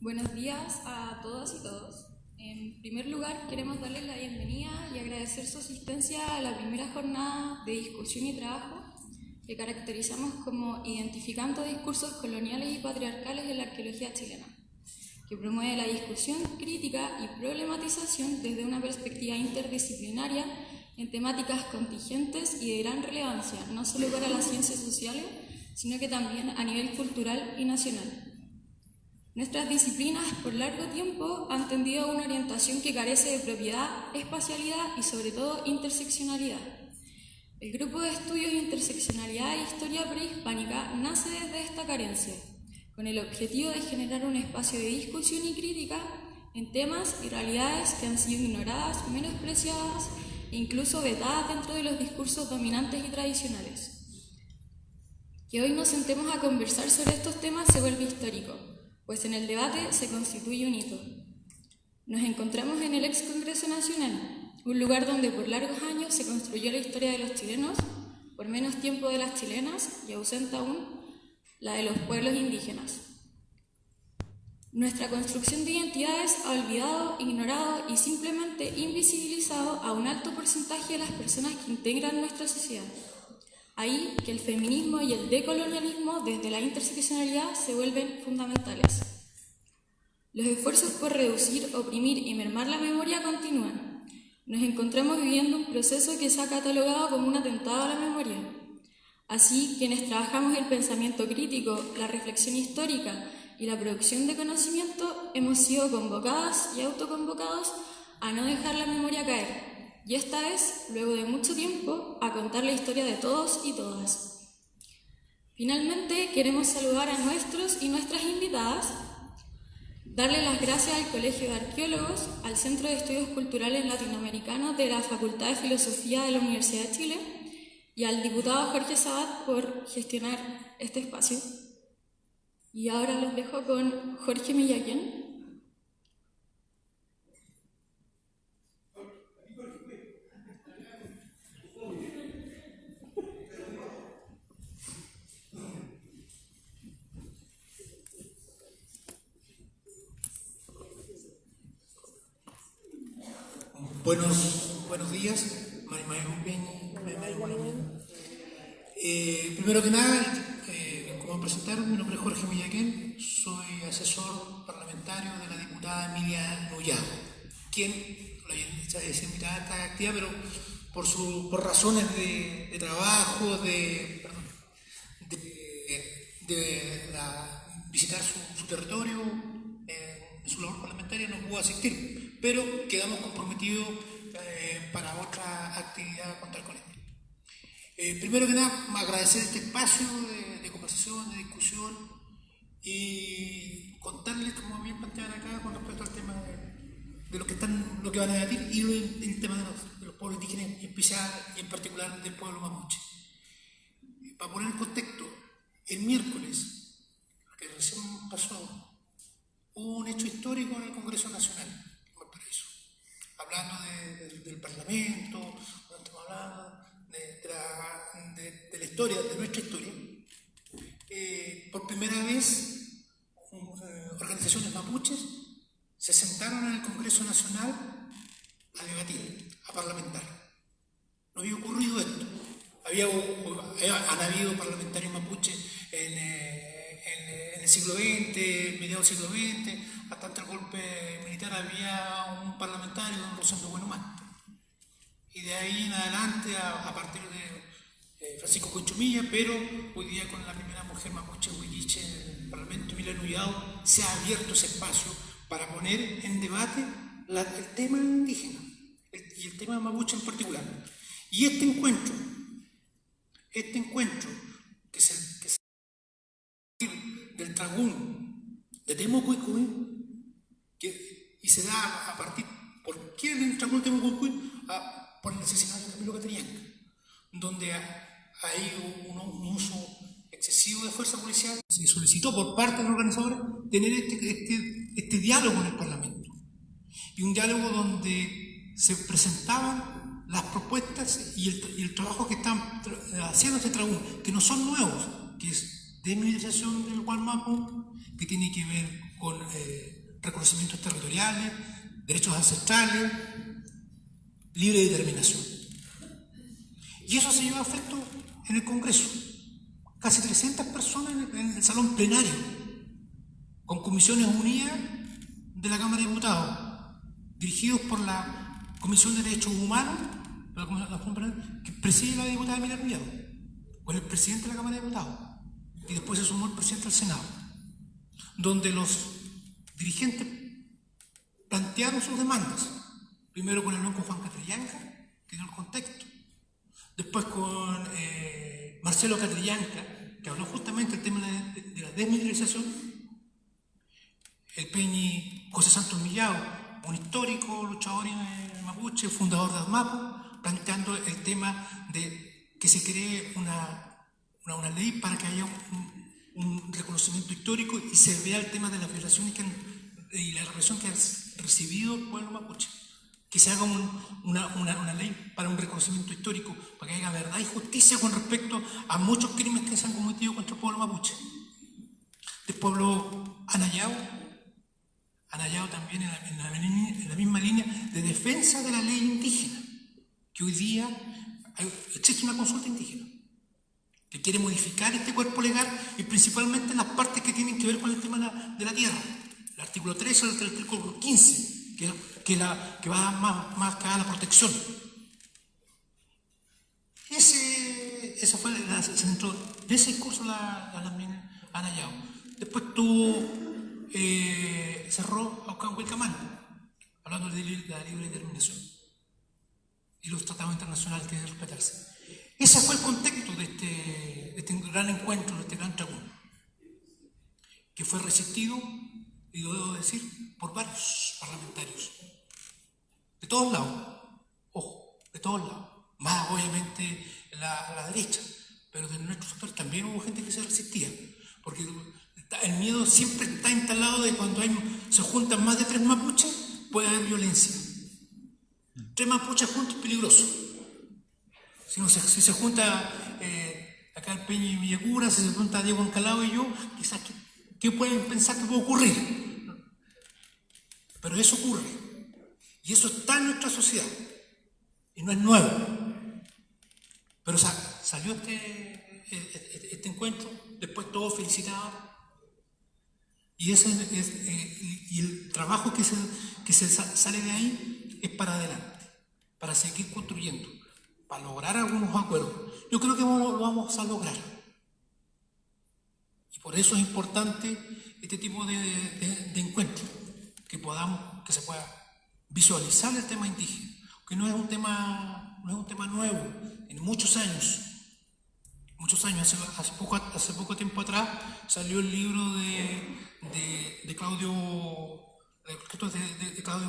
Buenos días a todas y todos. En primer lugar, queremos darles la bienvenida y agradecer su asistencia a la primera jornada de discusión y trabajo que caracterizamos como Identificando discursos coloniales y patriarcales en la arqueología chilena, que promueve la discusión crítica y problematización desde una perspectiva interdisciplinaria en temáticas contingentes y de gran relevancia, no solo para las ciencias sociales, sino que también a nivel cultural y nacional. Nuestras disciplinas por largo tiempo han tendido a una orientación que carece de propiedad, espacialidad y sobre todo interseccionalidad. El grupo de estudios de interseccionalidad e historia prehispánica nace desde esta carencia, con el objetivo de generar un espacio de discusión y crítica en temas y realidades que han sido ignoradas, menospreciadas e incluso vetadas dentro de los discursos dominantes y tradicionales. Que hoy nos sentemos a conversar sobre estos temas se vuelve histórico, pues en el debate se constituye un hito. Nos encontramos en el ex Congreso Nacional, un lugar donde por largos años se construyó la historia de los chilenos, por menos tiempo de las chilenas y ausente aún la de los pueblos indígenas. Nuestra construcción de identidades ha olvidado, ignorado y simplemente invisibilizado a un alto porcentaje de las personas que integran nuestra sociedad. Ahí que el feminismo y el decolonialismo desde la interseccionalidad se vuelven fundamentales. Los esfuerzos por reducir, oprimir y mermar la memoria continúan. Nos encontramos viviendo un proceso que se ha catalogado como un atentado a la memoria. Así, quienes trabajamos el pensamiento crítico, la reflexión histórica y la producción de conocimiento, hemos sido convocadas y autoconvocados a no dejar la memoria caer. Y esta vez, luego de mucho tiempo, a contar la historia de todos y todas. Finalmente, queremos saludar a nuestros y nuestras invitadas, darle las gracias al Colegio de Arqueólogos, al Centro de Estudios Culturales Latinoamericanos de la Facultad de Filosofía de la Universidad de Chile y al diputado Jorge Sabat por gestionar este espacio. Y ahora los dejo con Jorge Millaquén. Buenos días, primero que nada, como me presentaron, mi nombre es Jorge Millaquén, soy asesor parlamentario de la diputada Emilia Nullado, quien es invitada a esta actividad, pero por razones de trabajo, de visitar su territorio, en su labor parlamentaria no pudo asistir, pero quedamos comprometidos para otra actividad contar con él. Primero que nada, agradecer este espacio de conversación, de discusión y contarles, como bien planteaban acá, con respecto al tema de lo que van a debatir y el tema de los pueblos indígenas, y en particular del pueblo mapuche. Para poner en contexto, el miércoles, que recién pasó, hubo un hecho histórico en el Congreso Nacional, en Valparaíso, hablando del Parlamento, cuando estamos hablando de la historia, de nuestra historia. Por primera vez, organizaciones mapuches se sentaron en el Congreso Nacional a debatir, a parlamentar. No había ocurrido esto. Han habido parlamentarios mapuches en el siglo XX, mediados del siglo XX, hasta antes del golpe militar había un parlamentario, don Rosendo Buenumán. Y de ahí en adelante, a partir de Francisco Conchumilla, pero hoy día con la primera mujer mapuche huilliche en el Parlamento, Emilia Nullado, se ha abierto ese espacio para poner en debate el tema indígena y el tema mapuche en particular. Y este encuentro que se del Tragún de Temucuicui, y se da a partir, ¿por qué del Tragún de Temucuicui? Por el asesinato de Camilo Catrillanca, donde hay un uso excesivo de fuerza policial. Se solicitó por parte de los organizadores tener este diálogo en el Parlamento, y un diálogo donde se presentaban las propuestas y el trabajo que están haciendo este Tragún, que no son nuevos, que es desmilitarización del Gualmapu, que tiene que ver con reconocimientos territoriales, derechos ancestrales, libre determinación. Y eso se llevó a efecto en el Congreso. Casi 300 personas en el salón plenario, con comisiones unidas de la Cámara de Diputados, dirigidos por la Comisión de Derechos Humanos, que preside la diputada Emilia Riado, con el presidente de la Cámara de Diputados, y después se sumó el presidente del Senado, donde los dirigentes plantearon sus demandas, primero con Juan Catrillanca, que dio el contexto, después con Marcelo Catrillanca, que habló justamente del tema de la desmilitarización, el Peñi José Santos Millao, un histórico luchador mapuche, fundador de ADMAPO, planteando el tema de que se cree una ley para que haya un reconocimiento histórico y se vea el tema de las violaciones y la represión que ha recibido el pueblo mapuche. Que se haga una ley para un reconocimiento histórico, para que haya verdad y justicia con respecto a muchos crímenes que se han cometido contra el pueblo mapuche. Después habló Anayao también en la misma línea de defensa de la ley indígena, que hoy día existe una consulta indígena que quiere modificar este cuerpo legal y principalmente las partes que tienen que ver con el tema de la tierra. El artículo 13 y el artículo 15, que va más que a la protección. Esa fue se entró de ese discurso la mina Anayao. Después cerró a Wilcamán, hablando de la libre determinación y los tratados internacionales que deben respetarse. Ese fue el contexto de este gran encuentro, de este gran tribunal, que fue resistido, y lo debo decir, por varios parlamentarios, de todos lados, ojo, de todos lados, más obviamente la derecha, pero de nuestro sector también hubo gente que se resistía, porque el miedo siempre está instalado de cuando se juntan más de 3 mapuches, puede haber violencia. 3 mapuches juntos es peligroso. Si se junta acá el Peñi y Villacura, si se junta Diego Ancalao y yo, quizás ¿qué pueden pensar que puede ocurrir? Pero eso ocurre. Y eso está en nuestra sociedad. Y no es nuevo. Pero salió este encuentro, después todos felicitados. Y el trabajo que se sale de ahí es para adelante, para seguir construyendo, para lograr algunos acuerdos. Yo creo que lo vamos a lograr. Y por eso es importante este tipo de encuentros, que se pueda visualizar el tema indígena, que no es un tema nuevo, en muchos años, hace poco tiempo atrás salió el libro de Claudio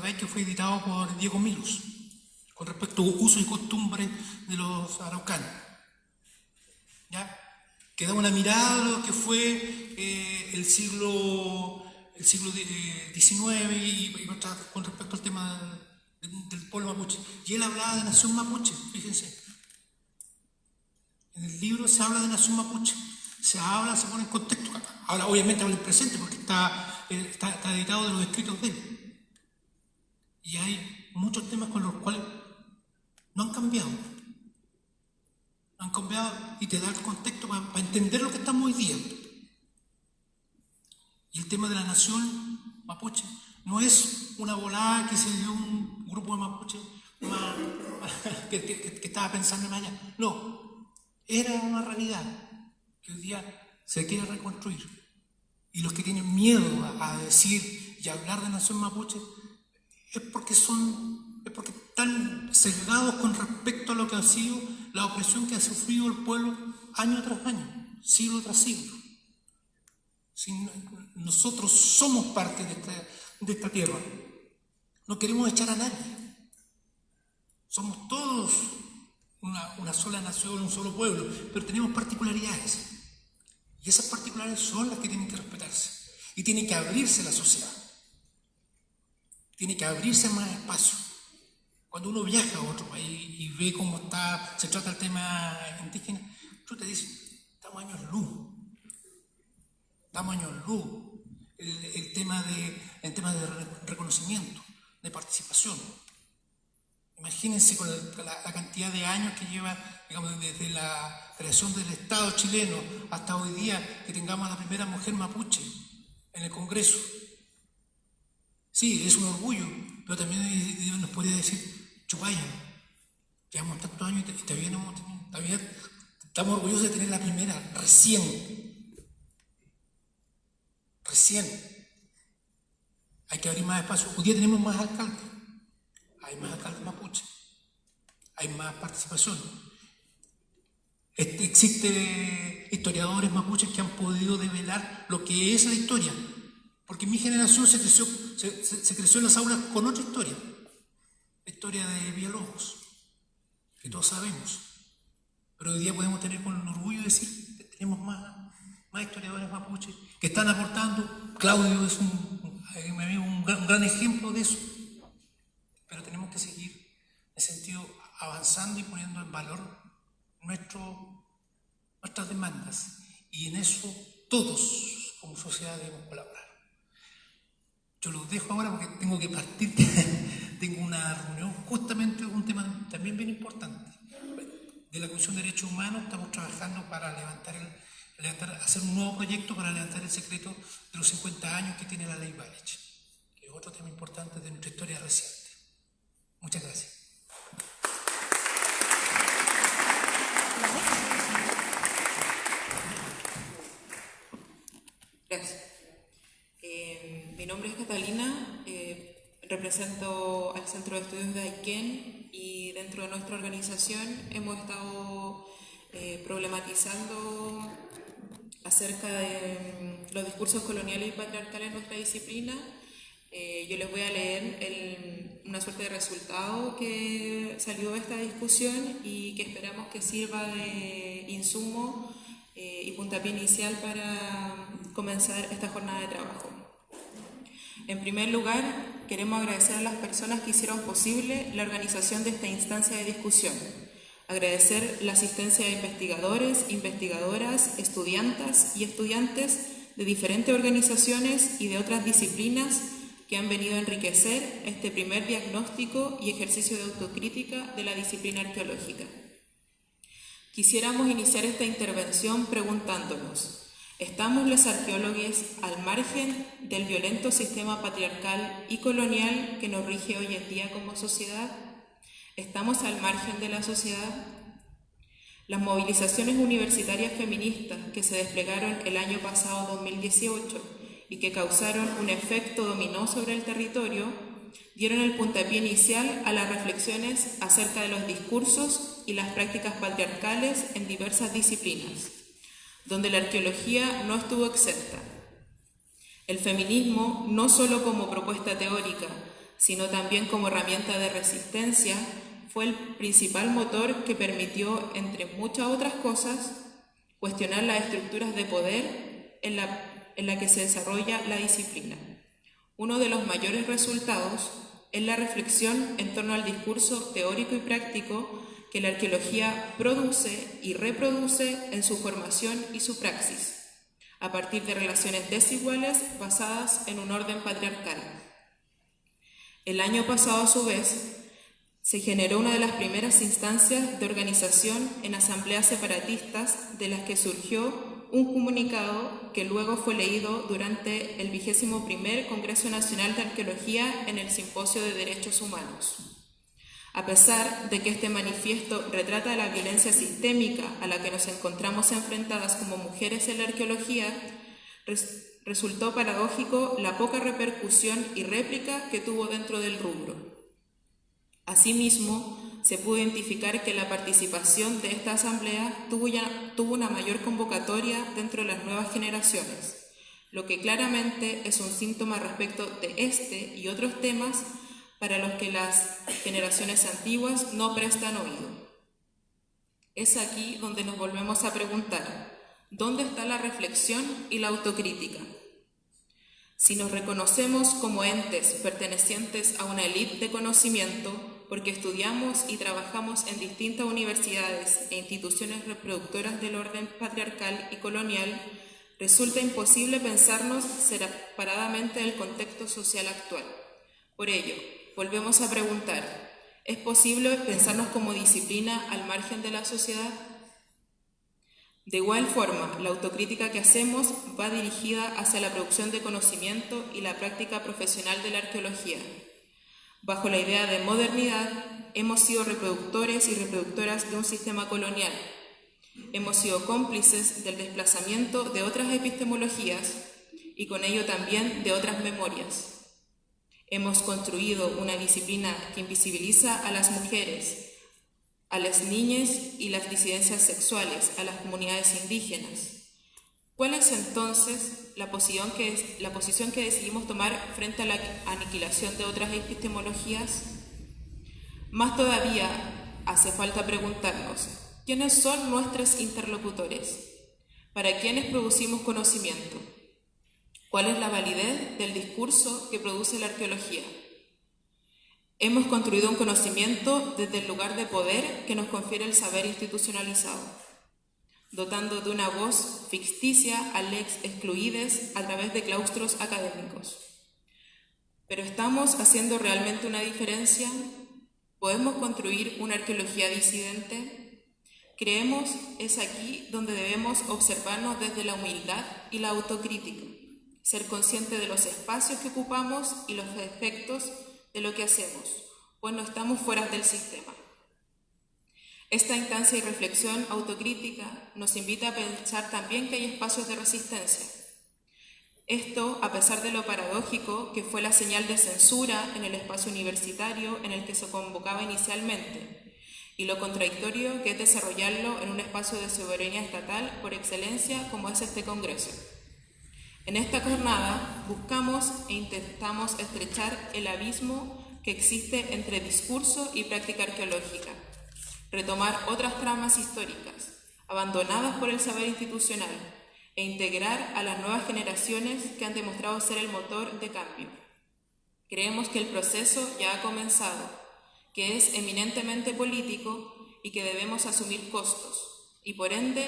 Gay, que fue editado por Diego Milos, con respecto a uso y costumbre de los araucanos, ¿ya? Que da una mirada a lo que fue el siglo XIX y con respecto al tema del pueblo mapuche. Y él hablaba de nación mapuche, fíjense. En el libro se habla de nación mapuche, se pone en contexto. Ahora obviamente habla en presente porque está editado de los escritos de él. Y hay muchos temas con los cuales no han cambiado. Y te da el contexto para entender lo que estamos hoy día. Y el tema de la nación mapuche no es una volada que se dio un grupo de mapuche que estaba pensando en allá. No, era una realidad que hoy día se quiere reconstruir. Y los que tienen miedo a decir y a hablar de nación mapuche es porque están sesgados con respecto a lo que ha sido la opresión que ha sufrido el pueblo año tras año, siglo tras siglo. Nosotros somos parte de esta tierra. No queremos echar a nadie. Somos todos una sola nación, un solo pueblo, pero tenemos particularidades. Y esas particularidades son las que tienen que respetarse. Y tiene que abrirse la sociedad. Tiene que abrirse más espacio. Cuando uno viaja a otro país y ve cómo se trata el tema indígena, tú te dices, estamos años luz. el tema de reconocimiento, de participación. Imagínense con la cantidad de años que lleva, digamos, desde la creación del Estado chileno hasta hoy día, que tengamos a la primera mujer mapuche en el Congreso. Sí, es un orgullo, pero también nos podría decir, Chupaya, llevamos tantos años y todavía no hemos tenido, todavía estamos orgullosos de tener la primera, recién. Hay que abrir más espacio. Hoy día tenemos más alcaldes. Hay más alcaldes mapuches, hay más participación. Existen historiadores mapuches que han podido develar lo que es la historia, porque mi generación se creció en las aulas con otra historia, la historia de Villalobos, que todos sabemos, pero hoy día podemos tener con orgullo decir que tenemos más historiadores mapuches que están aportando. Claudio es un gran ejemplo de eso. Pero tenemos que seguir en ese sentido avanzando y poniendo en valor nuestras demandas. Y en eso todos como sociedad debemos colaborar. Yo los dejo ahora porque tengo que partir. Tengo una reunión justamente de un tema también bien importante. De la Comisión de Derechos Humanos estamos trabajando para hacer un nuevo proyecto para levantar el secreto de los 50 años que tiene la ley Balich, que es otro tema importante de nuestra historia reciente. Muchas gracias. Gracias. Mi nombre es Catalina, represento al Centro de Estudios de Aysén y dentro de nuestra organización hemos estado problematizando acerca de los discursos coloniales y patriarcales en nuestra disciplina. Yo les voy a leer una suerte de resultado que salió de esta discusión y que esperamos que sirva de insumo y puntapié inicial para comenzar esta jornada de trabajo. En primer lugar, queremos agradecer a las personas que hicieron posible la organización de esta instancia de discusión. Agradecer la asistencia de investigadores, investigadoras, estudiantas y estudiantes de diferentes organizaciones y de otras disciplinas que han venido a enriquecer este primer diagnóstico y ejercicio de autocrítica de la disciplina arqueológica. Quisiéramos iniciar esta intervención preguntándonos: ¿estamos los arqueólogos al margen del violento sistema patriarcal y colonial que nos rige hoy en día como sociedad? ¿Estamos al margen de la sociedad? Las movilizaciones universitarias feministas que se desplegaron el año pasado 2018 y que causaron un efecto dominó sobre el territorio, dieron el puntapié inicial a las reflexiones acerca de los discursos y las prácticas patriarcales en diversas disciplinas, donde la arqueología no estuvo exenta. El feminismo, no solo como propuesta teórica, sino también como herramienta de resistencia, fue el principal motor que permitió, entre muchas otras cosas, cuestionar las estructuras de poder en la que se desarrolla la disciplina. Uno de los mayores resultados es la reflexión en torno al discurso teórico y práctico que la arqueología produce y reproduce en su formación y su praxis, a partir de relaciones desiguales basadas en un orden patriarcal. El año pasado, a su vez, se generó una de las primeras instancias de organización en asambleas separatistas, de las que surgió un comunicado que luego fue leído durante el 21º Congreso Nacional de Arqueología en el Simposio de Derechos Humanos. A pesar de que este manifiesto retrata la violencia sistémica a la que nos encontramos enfrentadas como mujeres en la arqueología, resultó paradójico la poca repercusión y réplica que tuvo dentro del rubro. Asimismo, se pudo identificar que la participación de esta asamblea tuvo una mayor convocatoria dentro de las nuevas generaciones, lo que claramente es un síntoma respecto de este y otros temas para los que las generaciones antiguas no prestan oído. Es aquí donde nos volvemos a preguntar: ¿dónde está la reflexión y la autocrítica? Si nos reconocemos como entes pertenecientes a una élite de conocimiento, porque estudiamos y trabajamos en distintas universidades e instituciones reproductoras del orden patriarcal y colonial, Resulta imposible pensarnos separadamente del contexto social actual. Por ello, volvemos a preguntar, ¿es posible pensarnos como disciplina al margen de la sociedad? De igual forma, la autocrítica que hacemos va dirigida hacia la producción de conocimiento y la práctica profesional de la arqueología. Bajo la idea de modernidad, hemos sido reproductores y reproductoras de un sistema colonial. Hemos sido cómplices del desplazamiento de otras epistemologías y con ello también de otras memorias. Hemos construido una disciplina que invisibiliza a las mujeres, a las niñas y las disidencias sexuales, a las comunidades indígenas. ¿Cuál es entonces la posición que decidimos tomar frente a la aniquilación de otras epistemologías? Más todavía, hace falta preguntarnos, ¿quiénes son nuestros interlocutores? ¿Para quiénes producimos conocimiento? ¿Cuál es la validez del discurso que produce la arqueología? Hemos construido un conocimiento desde el lugar de poder que nos confiere el saber institucionalizado, dotando de una voz ficticia a les excluides a través de claustros académicos. ¿Pero estamos haciendo realmente una diferencia? ¿Podemos construir una arqueología disidente? Creemos es aquí donde debemos observarnos desde la humildad y la autocrítica, ser consciente de los espacios que ocupamos y los efectos de lo que hacemos, pues no estamos fuera del sistema. Esta instancia y reflexión autocrítica nos invita a pensar también que hay espacios de resistencia. Esto a pesar de lo paradójico que fue la señal de censura en el espacio universitario en el que se convocaba inicialmente, y lo contradictorio que es desarrollarlo en un espacio de soberanía estatal por excelencia como es este Congreso. En esta jornada buscamos e intentamos estrechar el abismo que existe entre discurso y práctica arqueológica, retomar otras tramas históricas, abandonadas por el saber institucional, e integrar a las nuevas generaciones que han demostrado ser el motor de cambio. Creemos que el proceso ya ha comenzado, que es eminentemente político y que debemos asumir costos, y por ende,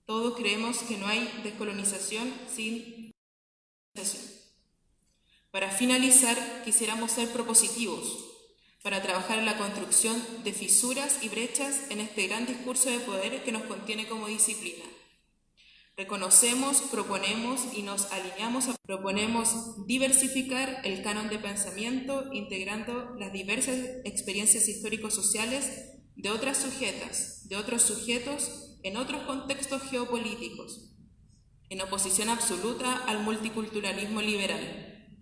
todos creemos que no hay descolonización sin descolonización. Para finalizar, quisiéramos ser propositivos, para trabajar en la construcción de fisuras y brechas en este gran discurso de poder que nos contiene como disciplina. Reconocemos, proponemos y nos alineamos proponemos diversificar el canon de pensamiento integrando las diversas experiencias histórico-sociales de otras sujetas, de otros sujetos en otros contextos geopolíticos, en oposición absoluta al multiculturalismo liberal.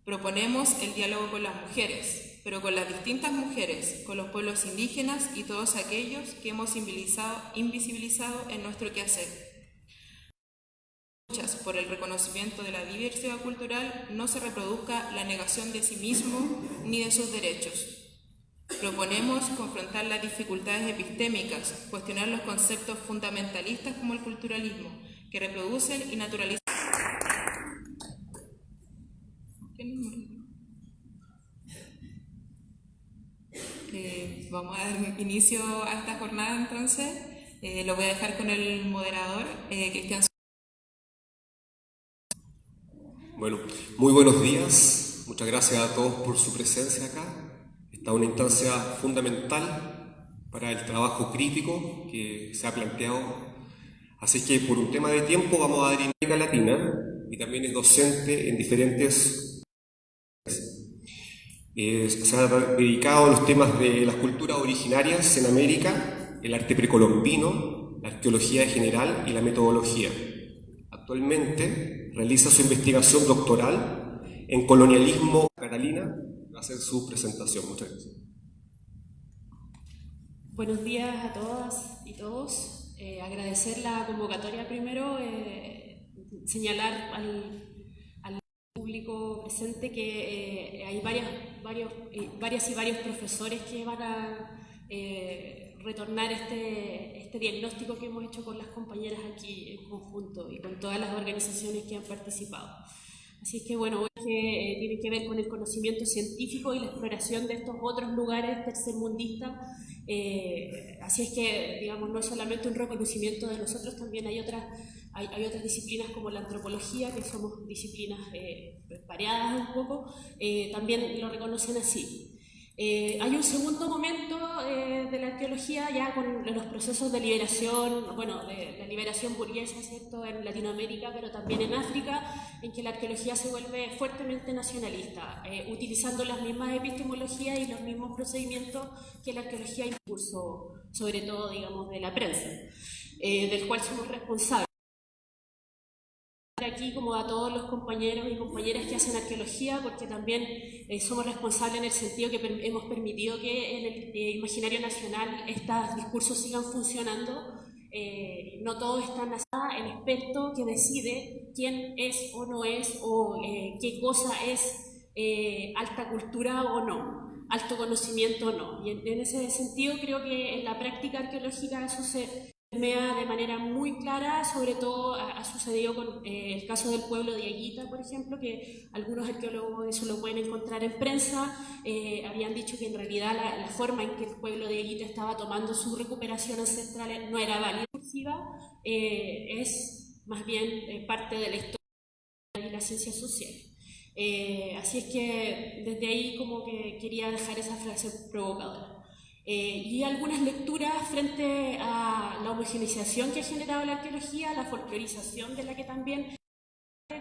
Proponemos el diálogo con las mujeres, pero con las distintas mujeres, con los pueblos indígenas y todos aquellos que hemos invisibilizado en nuestro quehacer. Por el reconocimiento de la diversidad cultural no se reproduzca la negación de sí mismo ni de sus derechos. Proponemos confrontar las dificultades epistémicas, cuestionar los conceptos fundamentalistas como el culturalismo, que reproducen y naturalizan. Vamos a dar inicio a esta jornada entonces. Lo voy a dejar con el moderador, Cristian. Bueno, muy buenos días. Muchas gracias a todos por su presencia acá. Esta es una instancia fundamental para el trabajo crítico que se ha planteado. Así que por un tema de tiempo vamos a dar en América Latina y también es docente en diferentes... se ha dedicado a los temas de las culturas originarias en América, el arte precolombino, la arqueología en general y la metodología. Actualmente realiza su investigación doctoral en colonialismo. Catalina va a hacer su presentación. Muchas gracias. Buenos días a todas y todos. Agradecer la convocatoria primero, señalar al público presente que hay varias y varios profesores que van a retornar este diagnóstico que hemos hecho con las compañeras aquí en conjunto y con todas las organizaciones que han participado. Así que bueno, hoy tiene que ver con el conocimiento científico y la exploración de estos otros lugares tercermundistas. Así es que, digamos, no es solamente un reconocimiento de nosotros, también hay hay otras disciplinas como la antropología, que somos disciplinas variadas un poco, también lo reconocen así. Hay un segundo momento de la arqueología ya con los procesos de liberación, bueno, de la liberación burguesa, ¿cierto?, en Latinoamérica, pero también en África, en que la arqueología se vuelve fuertemente nacionalista, utilizando las mismas epistemologías y los mismos procedimientos que la arqueología impulsó, sobre todo, digamos, de la prensa, del cual somos responsables. Aquí como a todos los compañeros y compañeras que hacen arqueología, porque también somos responsables en el sentido que hemos permitido que en el imaginario nacional estos discursos sigan funcionando. No todos están nada el experto que decide quién es o no es, o qué cosa es alta cultura o no, alto conocimiento o no. Y en ese sentido creo que en la práctica arqueológica eso se permea de manera muy clara, sobre todo ha sucedido con el caso del pueblo de Aguita, por ejemplo, que algunos arqueólogos eso lo pueden encontrar en prensa, habían dicho que en realidad la forma en que el pueblo de Aguita estaba tomando su recuperación ancestral no era válida, es más bien parte de la historia y la ciencia social. Así es que desde ahí como que quería dejar esa frase provocadora. Y algunas lecturas frente a la homogeneización que ha generado la arqueología, la folclorización de la que también,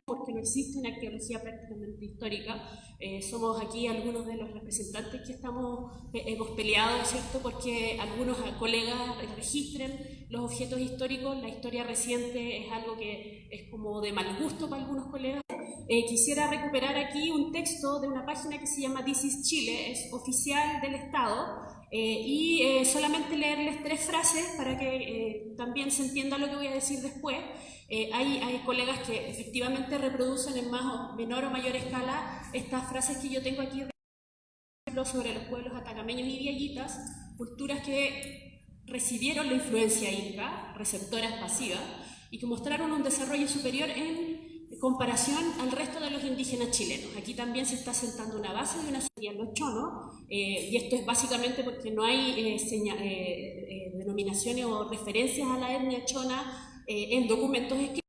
porque no existe una arqueología prácticamente histórica. Somos aquí algunos de los representantes que hemos peleado, ¿cierto?, porque algunos colegas registren los objetos históricos. La historia reciente es algo que es como de mal gusto para algunos colegas. Quisiera recuperar aquí un texto de una página que se llama This is Chile, es oficial del Estado, y solamente leerles 3 frases para que también se entienda lo que voy a decir después. Hay colegas que efectivamente reproducen en más o menor o mayor escala estas frases que yo tengo aquí sobre los pueblos atacameños y diaguitas, culturas que recibieron la influencia inca, receptoras pasivas, y que mostraron un desarrollo superior en comparación al resto de los indígenas chilenos. Aquí también se está sentando una base de una sociedad en los chonos, y esto es básicamente porque no hay denominaciones o referencias a la etnia chona en documentos escritos.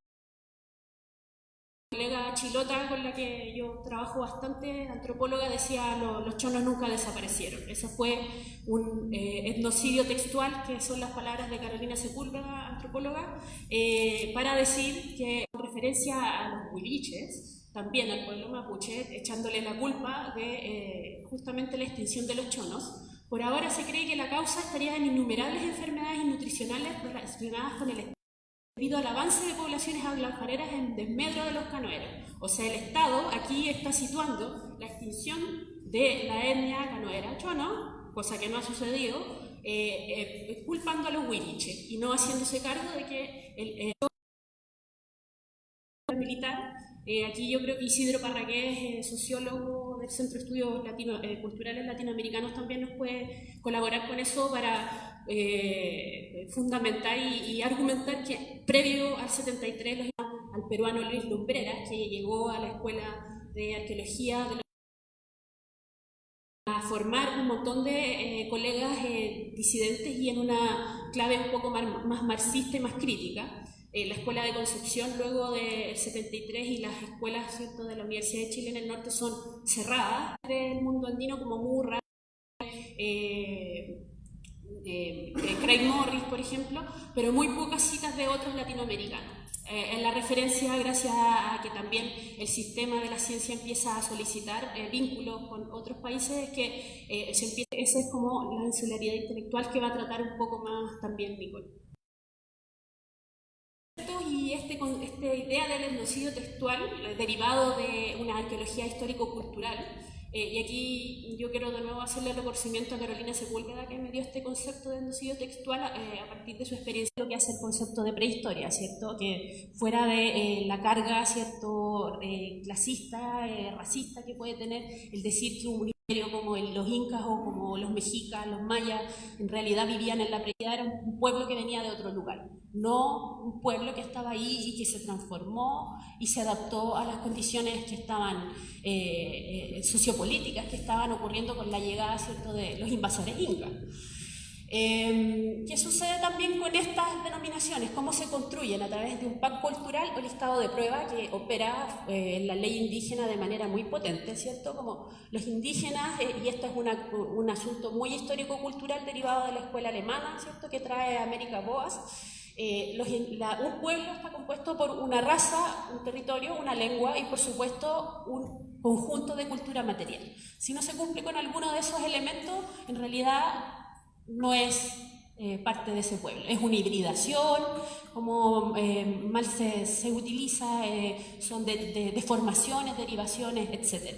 La colega chilota con la que yo trabajo bastante, antropóloga, decía los chonos nunca desaparecieron. Eso fue un etnocidio textual, que son las palabras de Carolina Sepúlveda, antropóloga, para decir que en referencia a los huiliches, también al pueblo mapuche, echándole la culpa de justamente la extinción de los chonos. Por ahora se cree que la causa estaría en innumerables enfermedades nutricionales relacionadas con el debido al avance de poblaciones anglojareras en desmedro de los canoeros. O sea, el Estado aquí está situando la extinción de la etnia canoera chono, cosa que no ha sucedido, culpando a los huiliches y no haciéndose cargo de que el militar, aquí yo creo que Isidro Parragués, sociólogo del Centro de Estudios Culturales Latinoamericanos, también nos puede colaborar con eso para fundamentar y argumentar que previo al 73 al peruano Luis Lumbreras, que llegó a la Escuela de Arqueología a formar un montón de colegas disidentes y en una clave un poco más marxista y más crítica. La Escuela de Concepción luego del 73 y las escuelas, ¿cierto?, de la Universidad de Chile en el norte son cerradas del mundo andino, como Murray, Craig Morris, por ejemplo, pero muy pocas citas de otros latinoamericanos. En la referencia, gracias a que también el sistema de la ciencia empieza a solicitar vínculos con otros países, que esa es como la insularidad intelectual que va a tratar un poco más también Nicole. Y esta idea del etnocidio textual, derivado de una arqueología histórico-cultural, y aquí yo quiero de nuevo hacerle reconocimiento a Carolina Sepúlveda, que me dio este concepto de etnocidio textual a partir de su experiencia, lo que hace el concepto de prehistoria, ¿cierto?, que fuera de la carga, ¿cierto?, clasista, racista que puede tener el decir que un como los incas o como los mexicas, los mayas, en realidad vivían en la prehistoria, era un pueblo que venía de otro lugar, no un pueblo que estaba ahí y que se transformó y se adaptó a las condiciones que estaban sociopolíticas que estaban ocurriendo con la llegada, ¿cierto?, de los invasores incas. ¿Qué sucede también con estas denominaciones? ¿Cómo se construyen? A través de un pacto cultural o listado de prueba que opera en la ley indígena de manera muy potente, ¿cierto? Como los indígenas, y esto es un asunto muy histórico-cultural derivado de la escuela alemana, ¿cierto? Que trae América Boas. Un pueblo está compuesto por una raza, un territorio, una lengua y, por supuesto, un conjunto de cultura material. Si no se cumple con alguno de esos elementos, en realidad no es parte de ese pueblo. Es una hibridación, como mal se utiliza, son deformaciones, derivaciones, etc.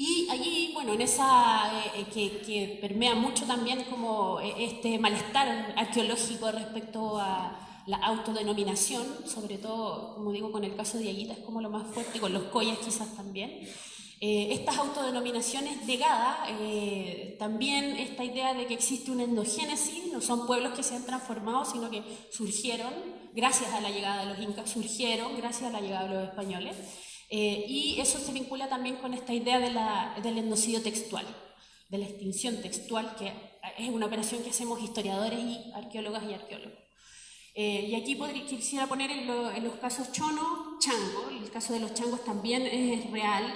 Y allí, bueno, en esa que permea mucho también como este malestar arqueológico respecto a la autodenominación, sobre todo, como digo, con el caso de Aguita es como lo más fuerte, y con los Collas quizás también. Estas autodenominaciones negadas, también esta idea de que existe una endogénesis, no son pueblos que se han transformado, sino que surgieron gracias a la llegada de los incas, surgieron gracias a la llegada de los españoles. Y eso se vincula también con esta idea del etnocidio textual, de la extinción textual, que es una operación que hacemos historiadores y arqueólogas y arqueólogos. Y aquí quisiera poner en los casos chono, chango. El caso de los changos también es real.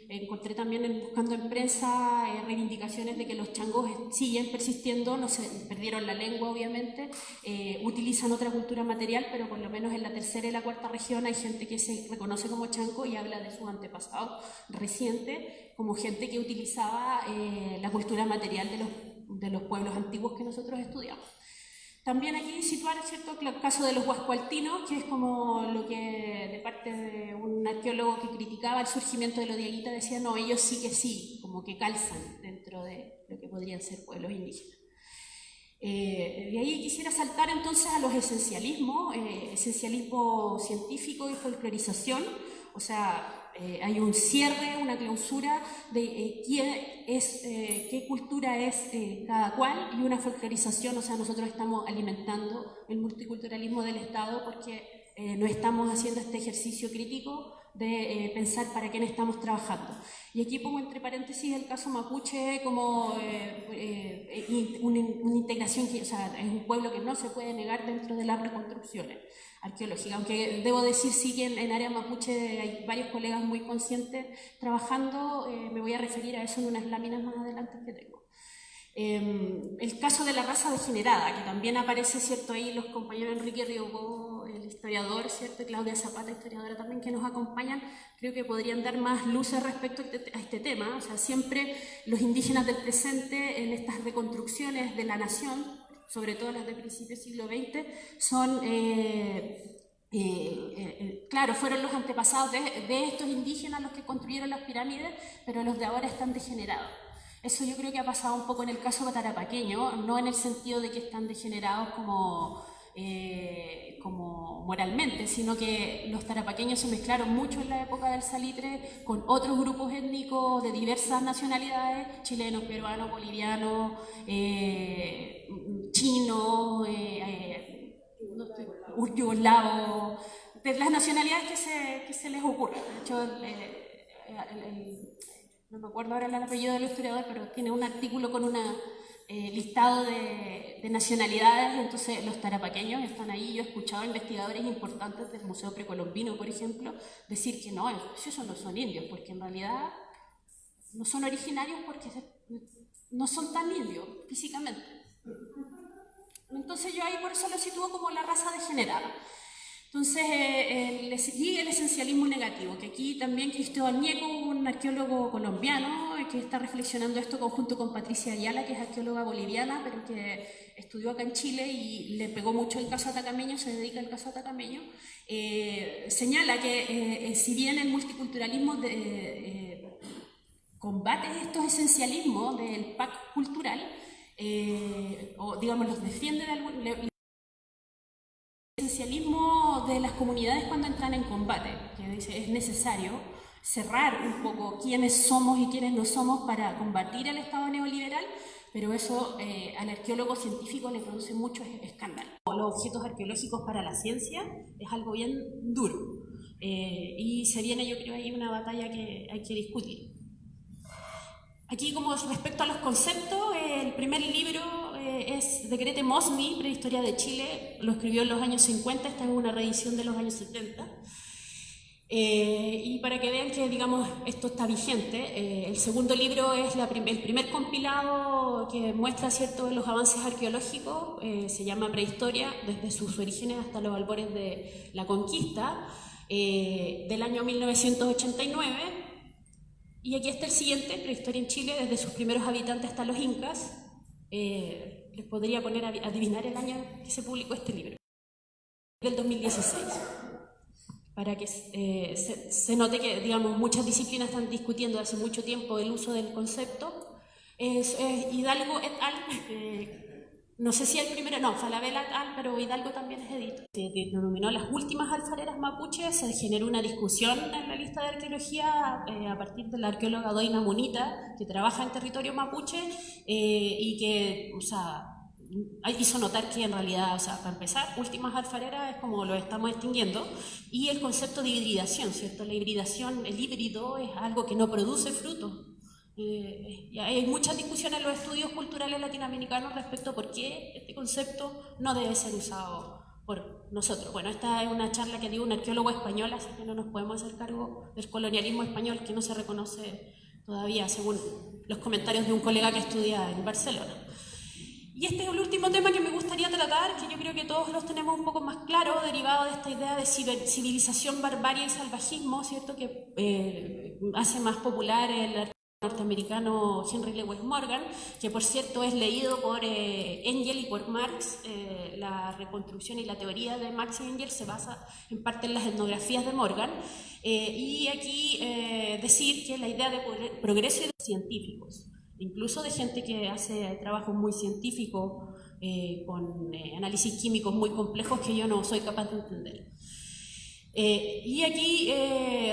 Encontré también buscando en prensa reivindicaciones de que los changos siguen persistiendo, no se perdieron la lengua obviamente, utilizan otra cultura material, pero por lo menos en la tercera y la cuarta región hay gente que se reconoce como chango y habla de sus antepasados recientes como gente que utilizaba la cultura material de los pueblos antiguos que nosotros estudiamos. También aquí situar, ¿cierto?, el caso de los huascualtinos, que es como lo que de parte de un arqueólogo que criticaba el surgimiento de los Diaguita decía, no, ellos sí que sí, como que calzan dentro de lo que podrían ser pueblos indígenas. De ahí quisiera saltar entonces a los esencialismos, esencialismo científico y folclorización, o sea, hay un cierre, una clausura de qué cultura es cada cual y una folclorización, o sea, nosotros estamos alimentando el multiculturalismo del Estado porque no estamos haciendo este ejercicio crítico de pensar para quién estamos trabajando. Y aquí pongo entre paréntesis el caso mapuche como una integración, o sea, es un pueblo que no se puede negar dentro de las reconstrucciones arqueológicas, aunque debo decir sí que en área mapuche hay varios colegas muy conscientes trabajando, me voy a referir a eso en unas láminas más adelante que tengo. El caso de la raza degenerada, que también aparece, ¿cierto?, ahí los compañeros Enrique Riobó, el historiador, ¿cierto?, y Claudia Zapata, historiadora también, que nos acompañan, creo que podrían dar más luces respecto a este tema. O sea, siempre los indígenas del presente en estas reconstrucciones de la nación, sobre todo las de principios del siglo XX, son, claro, fueron los antepasados de estos indígenas los que construyeron las pirámides, pero los de ahora están degenerados. Eso yo creo que ha pasado un poco en el caso tarapaqueño, no en el sentido de que están degenerados como moralmente, sino que los tarapaqueños se mezclaron mucho en la época del salitre con otros grupos étnicos de diversas nacionalidades, chilenos, peruanos, bolivianos, chinos, yugoslavos, de las nacionalidades que se les ocurra. De hecho, no me acuerdo ahora el apellido del historiador, pero tiene un artículo con un listado de nacionalidades, entonces los tarapaqueños están ahí. Yo he escuchado a investigadores importantes del Museo Precolombino, por ejemplo, decir que no, esos no son indios, porque en realidad no son originarios porque no son tan indios físicamente. Entonces yo ahí por eso lo sitúo como la raza degenerada. Entonces, y el esencialismo negativo, que aquí también Cristóbal Ñeco, un arqueólogo colombiano, que está reflexionando esto conjunto con Patricia Ayala, que es arqueóloga boliviana, pero que estudió acá en Chile y le pegó mucho el caso atacameño, se dedica al caso atacameño, señala que si bien el multiculturalismo combate estos esencialismos del pacto cultural, o digamos los defiende de algún... El esencialismo de las comunidades cuando entran en combate, que dice es necesario cerrar un poco quiénes somos y quiénes no somos para combatir el Estado neoliberal, pero eso al arqueólogo científico le produce mucho escándalo. Los objetos arqueológicos para la ciencia es algo bien duro y se viene, yo creo, ahí una batalla que hay que discutir. Aquí, como respecto a los conceptos, el primer libro es de Grete Mosny, Prehistoria de Chile, lo escribió en los años 50, esta es una reedición de los años 70. Y para que vean que, digamos, esto está vigente, el segundo libro es el primer compilado que muestra ciertos de los avances arqueológicos, se llama Prehistoria, desde sus orígenes hasta los albores de la conquista, del año 1989. Y aquí está el siguiente, Prehistoria en Chile, desde sus primeros habitantes hasta los incas. Les podría poner a adivinar el año que se publicó este libro, del 2016. Para que se note que, digamos, muchas disciplinas están discutiendo hace mucho tiempo el uso del concepto. Hidalgo et al, no sé si el primero, no, Falabella et al, pero Hidalgo también es editor. Se denominó las últimas alfareras mapuches, se generó una discusión en la lista de arqueología a partir de la arqueóloga Doina Munita, que trabaja en territorio mapuche y que, o sea, hizo notar que en realidad, o sea, para empezar, últimas alfareras es como lo estamos extinguiendo, y el concepto de hibridación, ¿cierto? La hibridación, el híbrido es algo que no produce frutos. Hay muchas discusiones en los estudios culturales latinoamericanos respecto a por qué este concepto no debe ser usado por nosotros. Bueno, esta es una charla que dio un arqueólogo español, así que no nos podemos hacer cargo del colonialismo español que no se reconoce todavía, según los comentarios de un colega que estudia en Barcelona. Y este es el último tema que me gustaría tratar, que yo creo que todos los tenemos un poco más claro, derivado de esta idea de civilización, barbarie y salvajismo, ¿cierto? Que hace más popular el norteamericano Henry Lewis Morgan, que por cierto es leído por Engel y por Marx. La reconstrucción y la teoría de Marx y Engel se basa en parte en las etnografías de Morgan. Y aquí decir que la idea de progreso y de científicos, incluso de gente que hace trabajos muy científicos con análisis químicos muy complejos que yo no soy capaz de entender. Y aquí,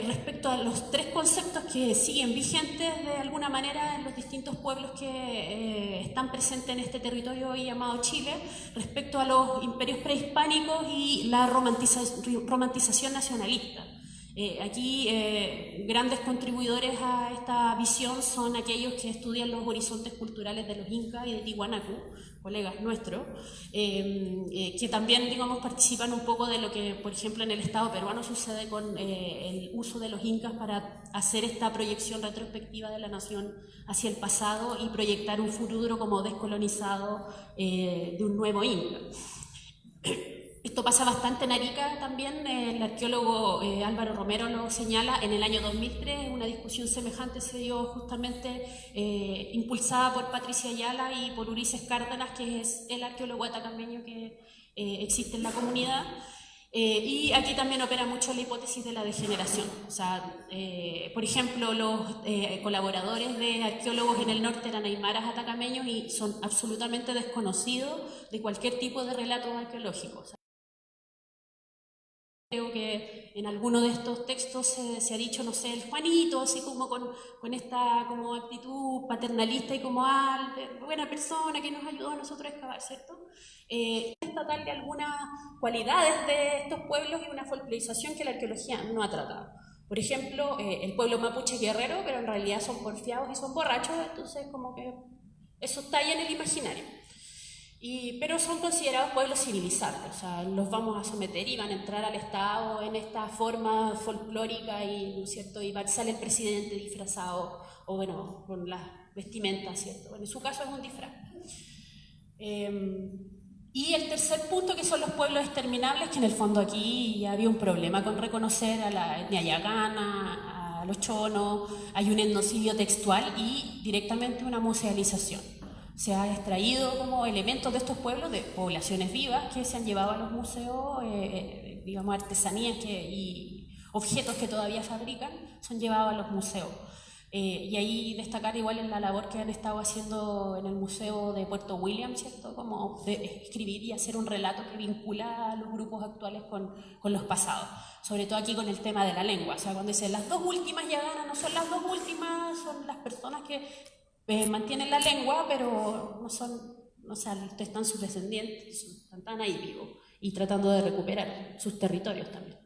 respecto a los tres conceptos que siguen vigentes de alguna manera en los distintos pueblos que están presentes en este territorio hoy llamado Chile, respecto a los imperios prehispánicos y la romantización nacionalista. Aquí grandes contribuidores a esta visión son aquellos que estudian los horizontes culturales de los incas y de Tiwanaku, colegas nuestros, que también, digamos, participan un poco de lo que, por ejemplo, en el Estado peruano sucede con el uso de los incas para hacer esta proyección retrospectiva de la nación hacia el pasado y proyectar un futuro como descolonizado de un nuevo inca. Esto pasa bastante en Arica también, el arqueólogo Álvaro Romero lo señala, en el año 2003 una discusión semejante se dio justamente impulsada por Patricia Ayala y por Ulises Cárdenas, que es el arqueólogo atacameño que existe en la comunidad. Y aquí también opera mucho la hipótesis de la degeneración. O sea, por ejemplo, los colaboradores de arqueólogos en el norte eran aymaras atacameños y son absolutamente desconocidos de cualquier tipo de relatos arqueológicos. O sea, creo que en alguno de estos textos se ha dicho, no sé, el Juanito, así como con esta como actitud paternalista y como buena persona que nos ayudó a nosotros a excavar, ¿cierto? Tratar de algunas cualidades de estos pueblos y una folclorización que la arqueología no ha tratado. Por ejemplo, el pueblo mapuche guerrero, pero en realidad son porfiados y son borrachos, entonces como que eso está ahí en el imaginario. Pero son considerados pueblos civilizables, o sea, los vamos a someter y van a entrar al Estado en esta forma folclórica y, ¿no es cierto? Y sale el presidente disfrazado, o bueno, con las vestimentas, ¿cierto? Bueno, en su caso es un disfraz. Y el tercer punto, que son los pueblos exterminables, que en el fondo aquí había un problema con reconocer a la etnia yagana, a los chonos, hay un etnocidio textual y directamente una musealización. Se ha extraído como elementos de estos pueblos, de poblaciones vivas que se han llevado a los museos, digamos artesanías y objetos que todavía fabrican, son llevados a los museos. Y ahí destacar igual en la labor que han estado haciendo en el Museo de Puerto William, ¿cierto? Como de escribir y hacer un relato que vincula a los grupos actuales con los pasados. Sobre todo aquí con el tema de la lengua. O sea, cuando dicen las dos últimas yaganas, no son las dos últimas, son las personas que mantienen la lengua, pero no son, o sea, están sus descendientes, están ahí vivos y tratando de recuperar sus territorios también.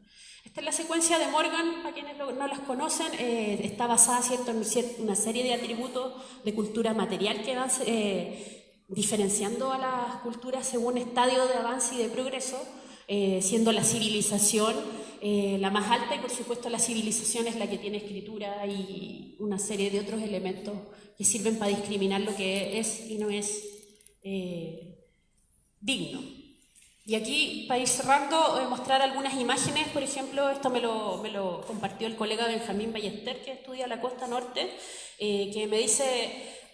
Esta es la secuencia de Morgan, para quienes no las conocen. Está basada, ¿cierto?, en una serie de atributos de cultura material que van diferenciando a las culturas según estadio de avance y de progreso, siendo la civilización la más alta, y por supuesto la civilización es la que tiene escritura y una serie de otros elementos que sirven para discriminar lo que es y no es digno. Y aquí, para ir cerrando, mostrar algunas imágenes. Por ejemplo, esto me lo compartió el colega Benjamín Ballester, que estudia la costa norte, que me dice: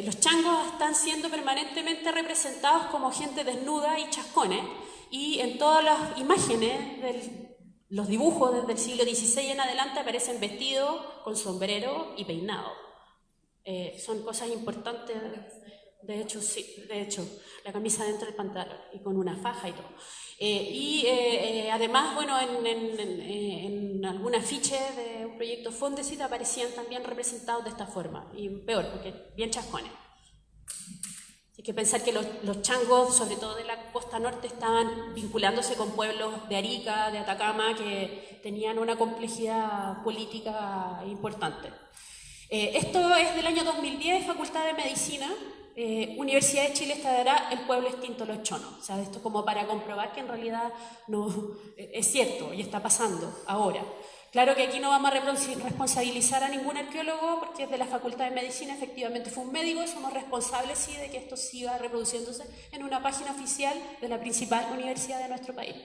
los changos están siendo permanentemente representados como gente desnuda y chascones, y en todas las imágenes, los dibujos desde el siglo XVI en adelante, aparecen vestidos con sombrero y peinado. Son cosas importantes. De hecho, sí, la camisa dentro del pantalón y con una faja y todo. Además, bueno, en algún afiche de un proyecto Fondesit aparecían también representados de esta forma, y peor, porque bien chascones. Hay que pensar que los changos, sobre todo de la costa norte, estaban vinculándose con pueblos de Arica, de Atacama, que tenían una complejidad política importante. Esto es del año 2010, Facultad de Medicina. Universidad de Chile estará el pueblo extinto Los Chonos. O sea, esto como para comprobar que en realidad no es cierto y está pasando ahora. Claro que aquí no vamos a responsabilizar a ningún arqueólogo, porque es de la Facultad de Medicina, efectivamente fue un médico, somos responsables sí de que esto siga reproduciéndose en una página oficial de la principal universidad de nuestro país.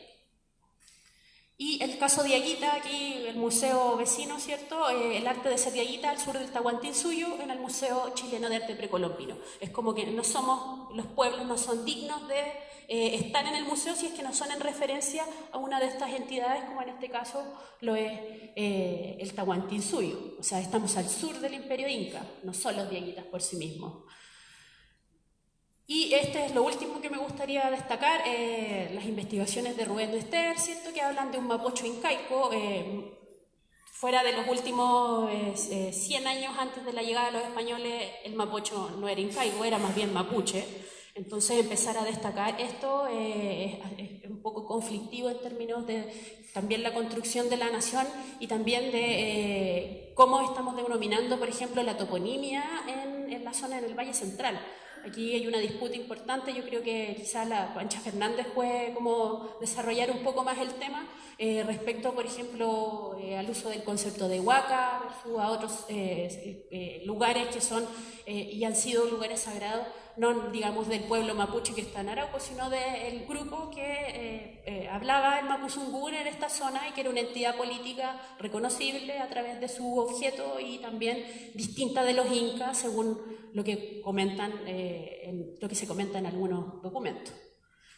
Y el caso de Diaguita, aquí el museo vecino, ¿cierto? El arte de ser Diaguita al sur del Tahuantinsuyo, en el Museo Chileno de Arte Precolombino. Es como que los pueblos no son dignos de estar en el museo si es que no son en referencia a una de estas entidades, como en este caso lo es el Tahuantinsuyo. O sea, estamos al sur del Imperio Inca, no son los Diaguitas por sí mismos. Y este es lo último que me gustaría destacar, las investigaciones de Rubén Dester, ¿cierto?, que hablan de un mapocho incaico. Fuera de los últimos 100 años antes de la llegada de los españoles, el mapocho no era incaico, era más bien mapuche. Entonces empezar a destacar esto es un poco conflictivo en términos de también la construcción de la nación y también de cómo estamos denominando, por ejemplo, la toponimia en la zona del Valle Central. Aquí hay una disputa importante. Yo creo que quizás la Pancha Fernández puede como desarrollar un poco más el tema respecto, por ejemplo, al uso del concepto de huaca versus a otros lugares que son y han sido lugares sagrados, no digamos del pueblo mapuche que está en Arauco, sino del grupo que hablaba el mapuzungún en esta zona y que era una entidad política reconocible a través de su objeto y también distinta de los incas, según lo que comentan, lo que se comenta en algunos documentos.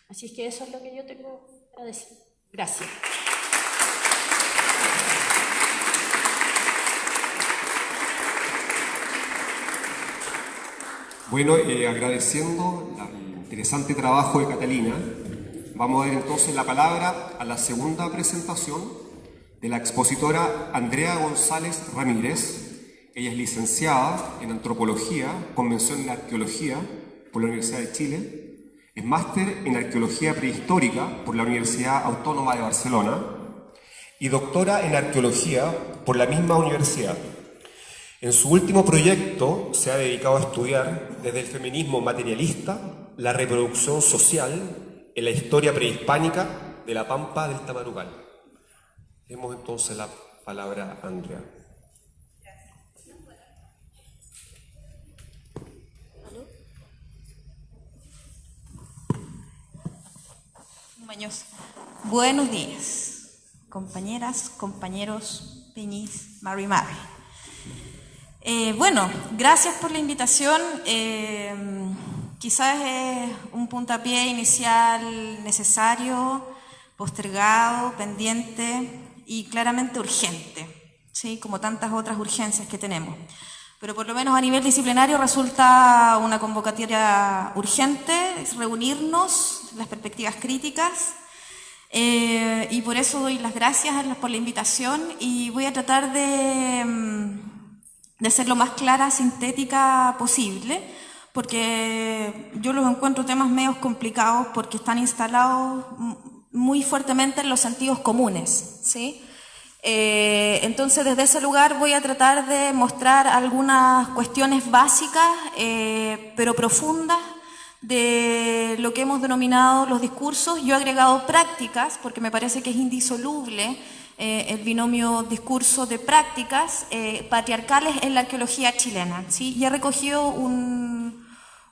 Así es que eso es lo que yo tengo para decir. Gracias. Bueno, agradeciendo el interesante trabajo de Catalina, vamos a dar entonces la palabra a la segunda presentación de la expositora Andrea González Ramírez. Ella es licenciada en Antropología, Convención en Arqueología por la Universidad de Chile, es máster en Arqueología Prehistórica por la Universidad Autónoma de Barcelona y doctora en Arqueología por la misma universidad. En su último proyecto se ha dedicado a estudiar desde el feminismo materialista la reproducción social en la historia prehispánica de la Pampa del Tamarugal. Demos entonces la palabra a Andrea. Buenos días, compañeras, compañeros, Peñis, Mari. Bueno, gracias por la invitación. Quizás es un puntapié inicial necesario, postergado, pendiente y claramente urgente, ¿sí?, como tantas otras urgencias que tenemos. Pero por lo menos a nivel disciplinario resulta una convocatoria urgente, es reunirnos, las perspectivas críticas, y por eso doy las gracias por la invitación y voy a tratar de ser lo más clara, sintética posible, porque yo los encuentro temas medios complicados porque están instalados muy fuertemente en los sentidos comunes, ¿sí? Entonces, desde ese lugar voy a tratar de mostrar algunas cuestiones básicas, pero profundas, de lo que hemos denominado los discursos. Yo he agregado prácticas, porque me parece que es indisoluble el binomio discurso de prácticas patriarcales en la arqueología chilena, ¿sí? Y he recogido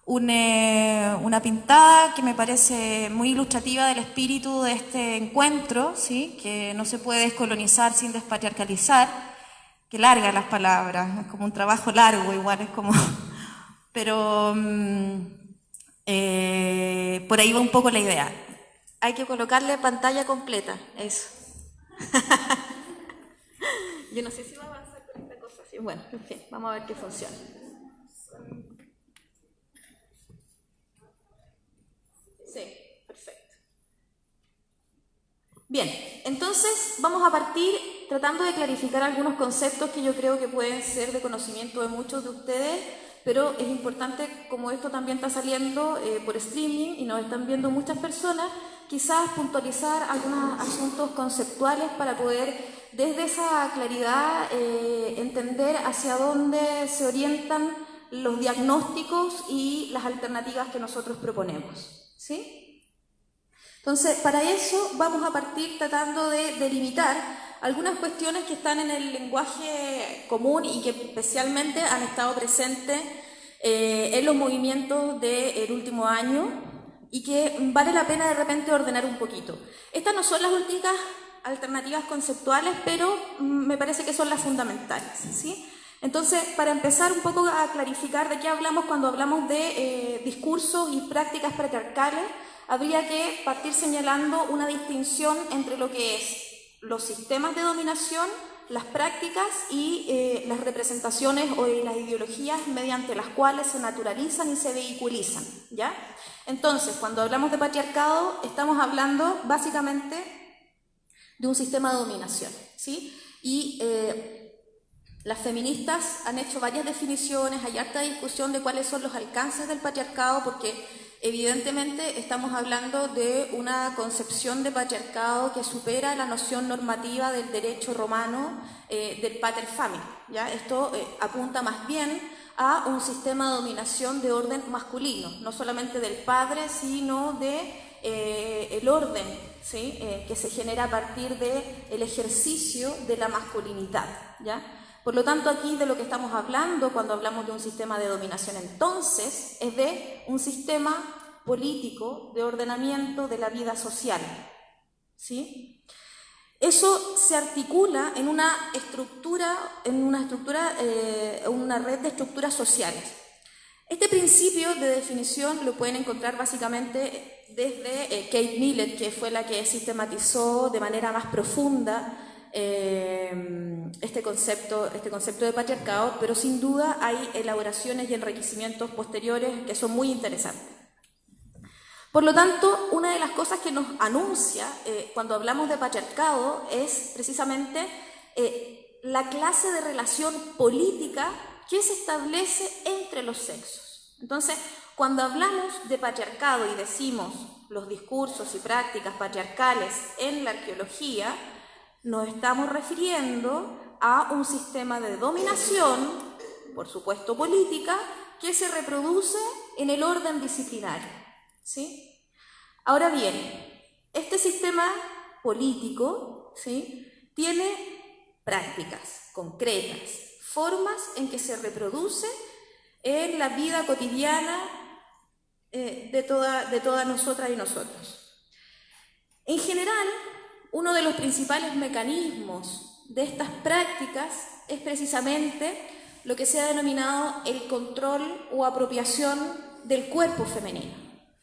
una pintada que me parece muy ilustrativa del espíritu de este encuentro, ¿sí? Que no se puede descolonizar sin despatriarcalizar, que larga las palabras, es como un trabajo largo igual, es como... Pero por ahí va un poco la idea. Hay que colocarle pantalla completa, eso. Yo no sé si va a avanzar con esta cosa así. Bueno, en fin, vamos a ver qué funciona. Sí, perfecto. Bien, entonces vamos a partir tratando de clarificar algunos conceptos que yo creo que pueden ser de conocimiento de muchos de ustedes, pero es importante, como esto también está saliendo por streaming y nos están viendo muchas personas, quizás puntualizar algunos asuntos conceptuales para poder, desde esa claridad, entender hacia dónde se orientan los diagnósticos y las alternativas que nosotros proponemos, ¿sí? Entonces, para eso vamos a partir tratando de delimitar algunas cuestiones que están en el lenguaje común y que especialmente han estado presentes en los movimientos del último año y que vale la pena de repente ordenar un poquito. Estas no son las únicas alternativas conceptuales, pero me parece que son las fundamentales, ¿sí? Entonces, para empezar un poco a clarificar de qué hablamos cuando hablamos de discursos y prácticas patriarcales, habría que partir señalando una distinción entre lo que es los sistemas de dominación, las prácticas y las representaciones o las ideologías mediante las cuales se naturalizan y se vehiculizan, ¿ya? Entonces, cuando hablamos de patriarcado, estamos hablando básicamente de un sistema de dominación, ¿sí? Y las feministas han hecho varias definiciones, hay harta discusión de cuáles son los alcances del patriarcado, porque evidentemente estamos hablando de una concepción de patriarcado que supera la noción normativa del derecho romano del pater familia, ¿ya? Esto apunta más bien a un sistema de dominación de orden masculino, no solamente del padre, sino de el orden, ¿sí? Que se genera a partir del ejercicio de la masculinidad, ¿ya? Por lo tanto, aquí de lo que estamos hablando cuando hablamos de un sistema de dominación, entonces, es de un sistema político de ordenamiento de la vida social, ¿sí? Eso se articula en una red de estructuras sociales. Este principio de definición lo pueden encontrar básicamente desde Kate Millett, que fue la que sistematizó de manera más profunda este concepto de patriarcado, pero sin duda hay elaboraciones y enriquecimientos posteriores que son muy interesantes. Por lo tanto, una de las cosas que nos anuncia cuando hablamos de patriarcado es precisamente la clase de relación política que se establece entre los sexos. Entonces, cuando hablamos de patriarcado y decimos los discursos y prácticas patriarcales en la arqueología, nos estamos refiriendo a un sistema de dominación, por supuesto política, que se reproduce en el orden disciplinario, ¿sí? Ahora bien, este sistema político, ¿sí?, tiene prácticas concretas, formas en que se reproduce en la vida cotidiana de todas nosotras y nosotros. En general, uno de los principales mecanismos de estas prácticas es precisamente lo que se ha denominado el control o apropiación del cuerpo femenino,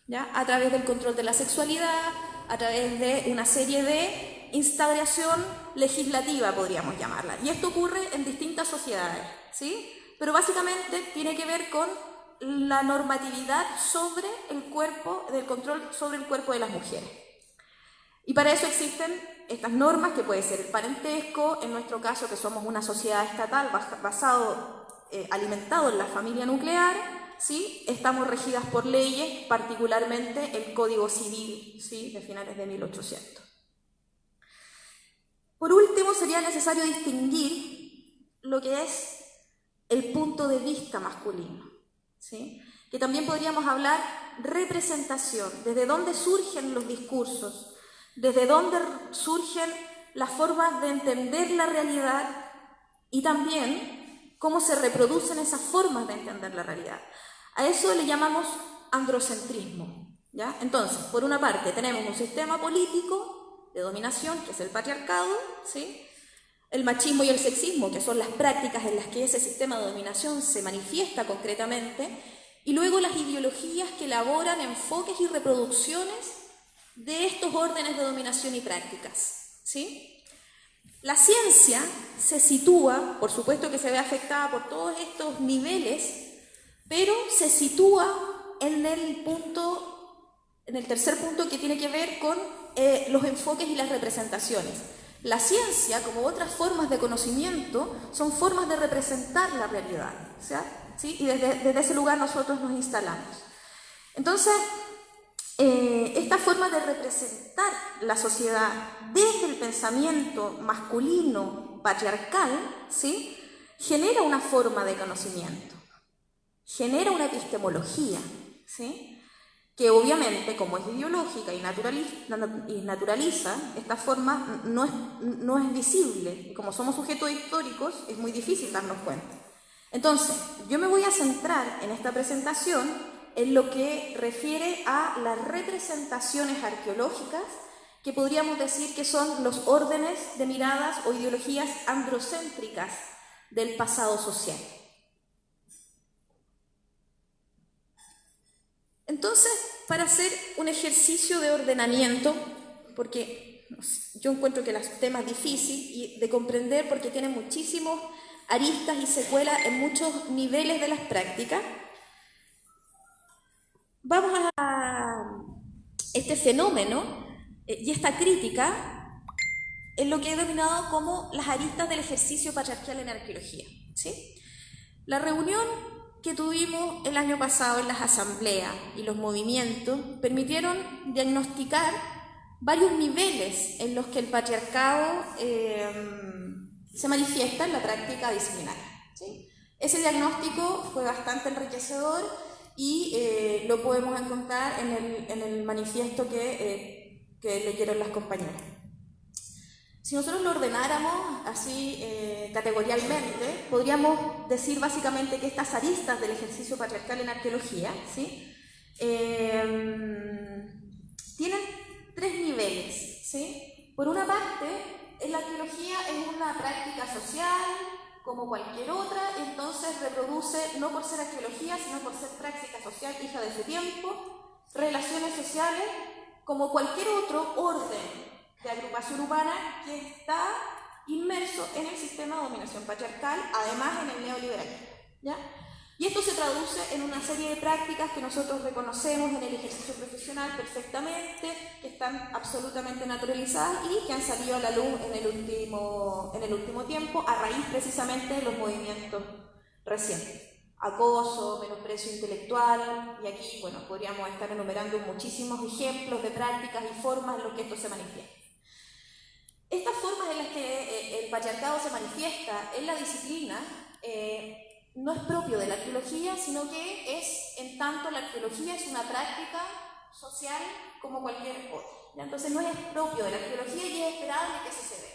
¿ya? A través del control de la sexualidad, a través de una serie de instauración legislativa, podríamos llamarla. Y esto ocurre en distintas sociedades, ¿sí? Pero básicamente tiene que ver con la normatividad sobre el cuerpo, del control sobre el cuerpo de las mujeres. Y para eso existen estas normas, que puede ser el parentesco, en nuestro caso que somos una sociedad estatal alimentado en la familia nuclear, ¿sí? Estamos regidas por leyes, particularmente el Código Civil, ¿sí?, de finales de 1800. Por último, sería necesario distinguir lo que es el punto de vista masculino, ¿sí? Que también podríamos hablar representación, desde dónde surgen los discursos, desde dónde surgen las formas de entender la realidad y también cómo se reproducen esas formas de entender la realidad. A eso le llamamos androcentrismo, ¿ya? Entonces, por una parte tenemos un sistema político de dominación, que es el patriarcado, ¿sí? El machismo y el sexismo, que son las prácticas en las que ese sistema de dominación se manifiesta concretamente, y luego las ideologías que elaboran enfoques y reproducciones de estos órdenes de dominación y prácticas, ¿sí? La ciencia se sitúa, por supuesto que se ve afectada por todos estos niveles, pero se sitúa en el tercer punto que tiene que ver con los enfoques y las representaciones. La ciencia, como otras formas de conocimiento, son formas de representar la realidad, ¿sí? Y desde ese lugar nosotros nos instalamos. Entonces, esta forma de representar la sociedad desde el pensamiento masculino patriarcal, ¿sí? Genera una forma de conocimiento, genera una epistemología, ¿sí? Que obviamente, como es ideológica y naturaliza, esta forma no es visible, y como somos sujetos históricos es muy difícil darnos cuenta. Entonces, yo me voy a centrar en esta presentación en lo que refiere a las representaciones arqueológicas, que podríamos decir que son los órdenes de miradas o ideologías androcéntricas del pasado social. Entonces, para hacer un ejercicio de ordenamiento, porque yo encuentro que el tema es difícil y de comprender porque tiene muchísimos aristas y secuelas en muchos niveles de las prácticas, vamos a este fenómeno y esta crítica en lo que he denominado como las aristas del ejercicio patriarcal en arqueología, ¿sí? La reunión que tuvimos el año pasado en las asambleas y los movimientos permitieron diagnosticar varios niveles en los que el patriarcado se manifiesta en la práctica disciplinaria, ¿sí? Ese diagnóstico fue bastante enriquecedor y lo podemos encontrar en el manifiesto que leyeron las compañeras. Si nosotros lo ordenáramos así categorialmente, podríamos decir básicamente que estas aristas del ejercicio patriarcal en arqueología, ¿sí? Tienen tres niveles, ¿sí? Por una parte, la arqueología es una práctica social como cualquier otra, entonces reproduce, no por ser arqueología, sino por ser práctica social hija de su tiempo, relaciones sociales como cualquier otro orden de agrupación urbana que está inmerso en el sistema de dominación patriarcal, además en el neoliberalismo, ¿ya? Y esto se traduce en una serie de prácticas que nosotros reconocemos en el ejercicio profesional perfectamente, que están absolutamente naturalizadas y que han salido a la luz en el último tiempo a raíz precisamente de los movimientos recientes. Acoso, menosprecio intelectual, y aquí, bueno, podríamos estar enumerando muchísimos ejemplos de prácticas y formas en los que esto se manifiesta. Estas formas en las que el patriarcado se manifiesta en la disciplina no es propio de la arqueología, sino que es, en tanto la arqueología es una práctica social como cualquier otra. ¿Ya? Entonces no es propio de la arqueología y es esperable que eso se dé.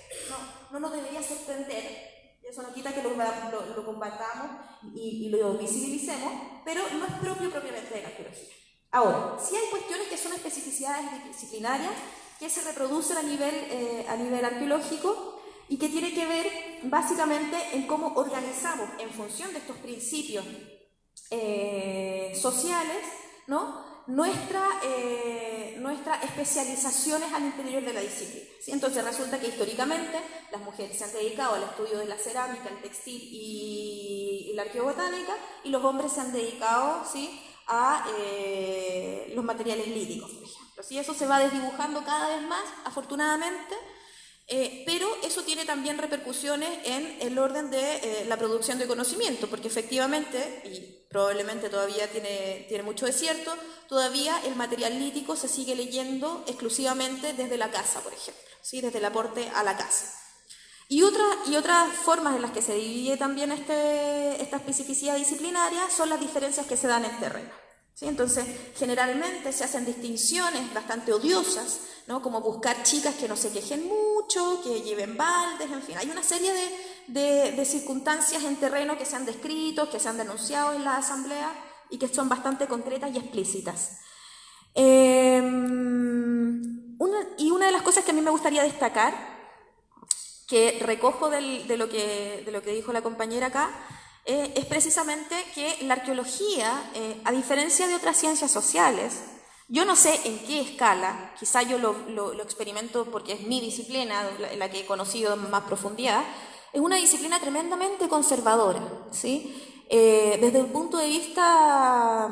No nos debería sorprender, y eso no quita que lo combatamos y lo visibilicemos, pero no es propio propiamente de la arqueología. Ahora, sí hay cuestiones que son especificidades disciplinarias que se reproducen a nivel arqueológico y que tiene que ver básicamente en cómo organizamos en función de estos principios sociales, ¿no? Nuestras especializaciones al interior de la disciplina, ¿sí? Entonces resulta que históricamente las mujeres se han dedicado al estudio de la cerámica, el textil y la arqueobotánica, y los hombres se han dedicado, ¿sí?, a los materiales líticos, por ejemplo, ¿sí? Eso se va desdibujando cada vez más, afortunadamente, pero eso tiene también repercusiones en el orden de la producción de conocimiento, porque efectivamente, y probablemente todavía tiene mucho de cierto, todavía el material lítico se sigue leyendo exclusivamente desde la casa, por ejemplo, ¿sí?, desde el aporte a la casa. Y otras formas en las que se divide también esta especificidad disciplinaria son las diferencias que se dan en terreno. ¿Sí? Entonces, generalmente se hacen distinciones bastante odiosas, ¿no? Como buscar chicas que no se quejen mucho, que lleven baldes, en fin. Hay una serie de circunstancias en terreno que se han descrito, que se han denunciado en la asamblea y que son bastante concretas y explícitas. Y una de las cosas que a mí me gustaría destacar, que recojo de lo que dijo la compañera acá, es precisamente que la arqueología, a diferencia de otras ciencias sociales, yo no sé en qué escala, quizá yo lo experimento porque es mi disciplina, la que he conocido en más profundidad, es una disciplina tremendamente conservadora, ¿sí? Desde el punto de vista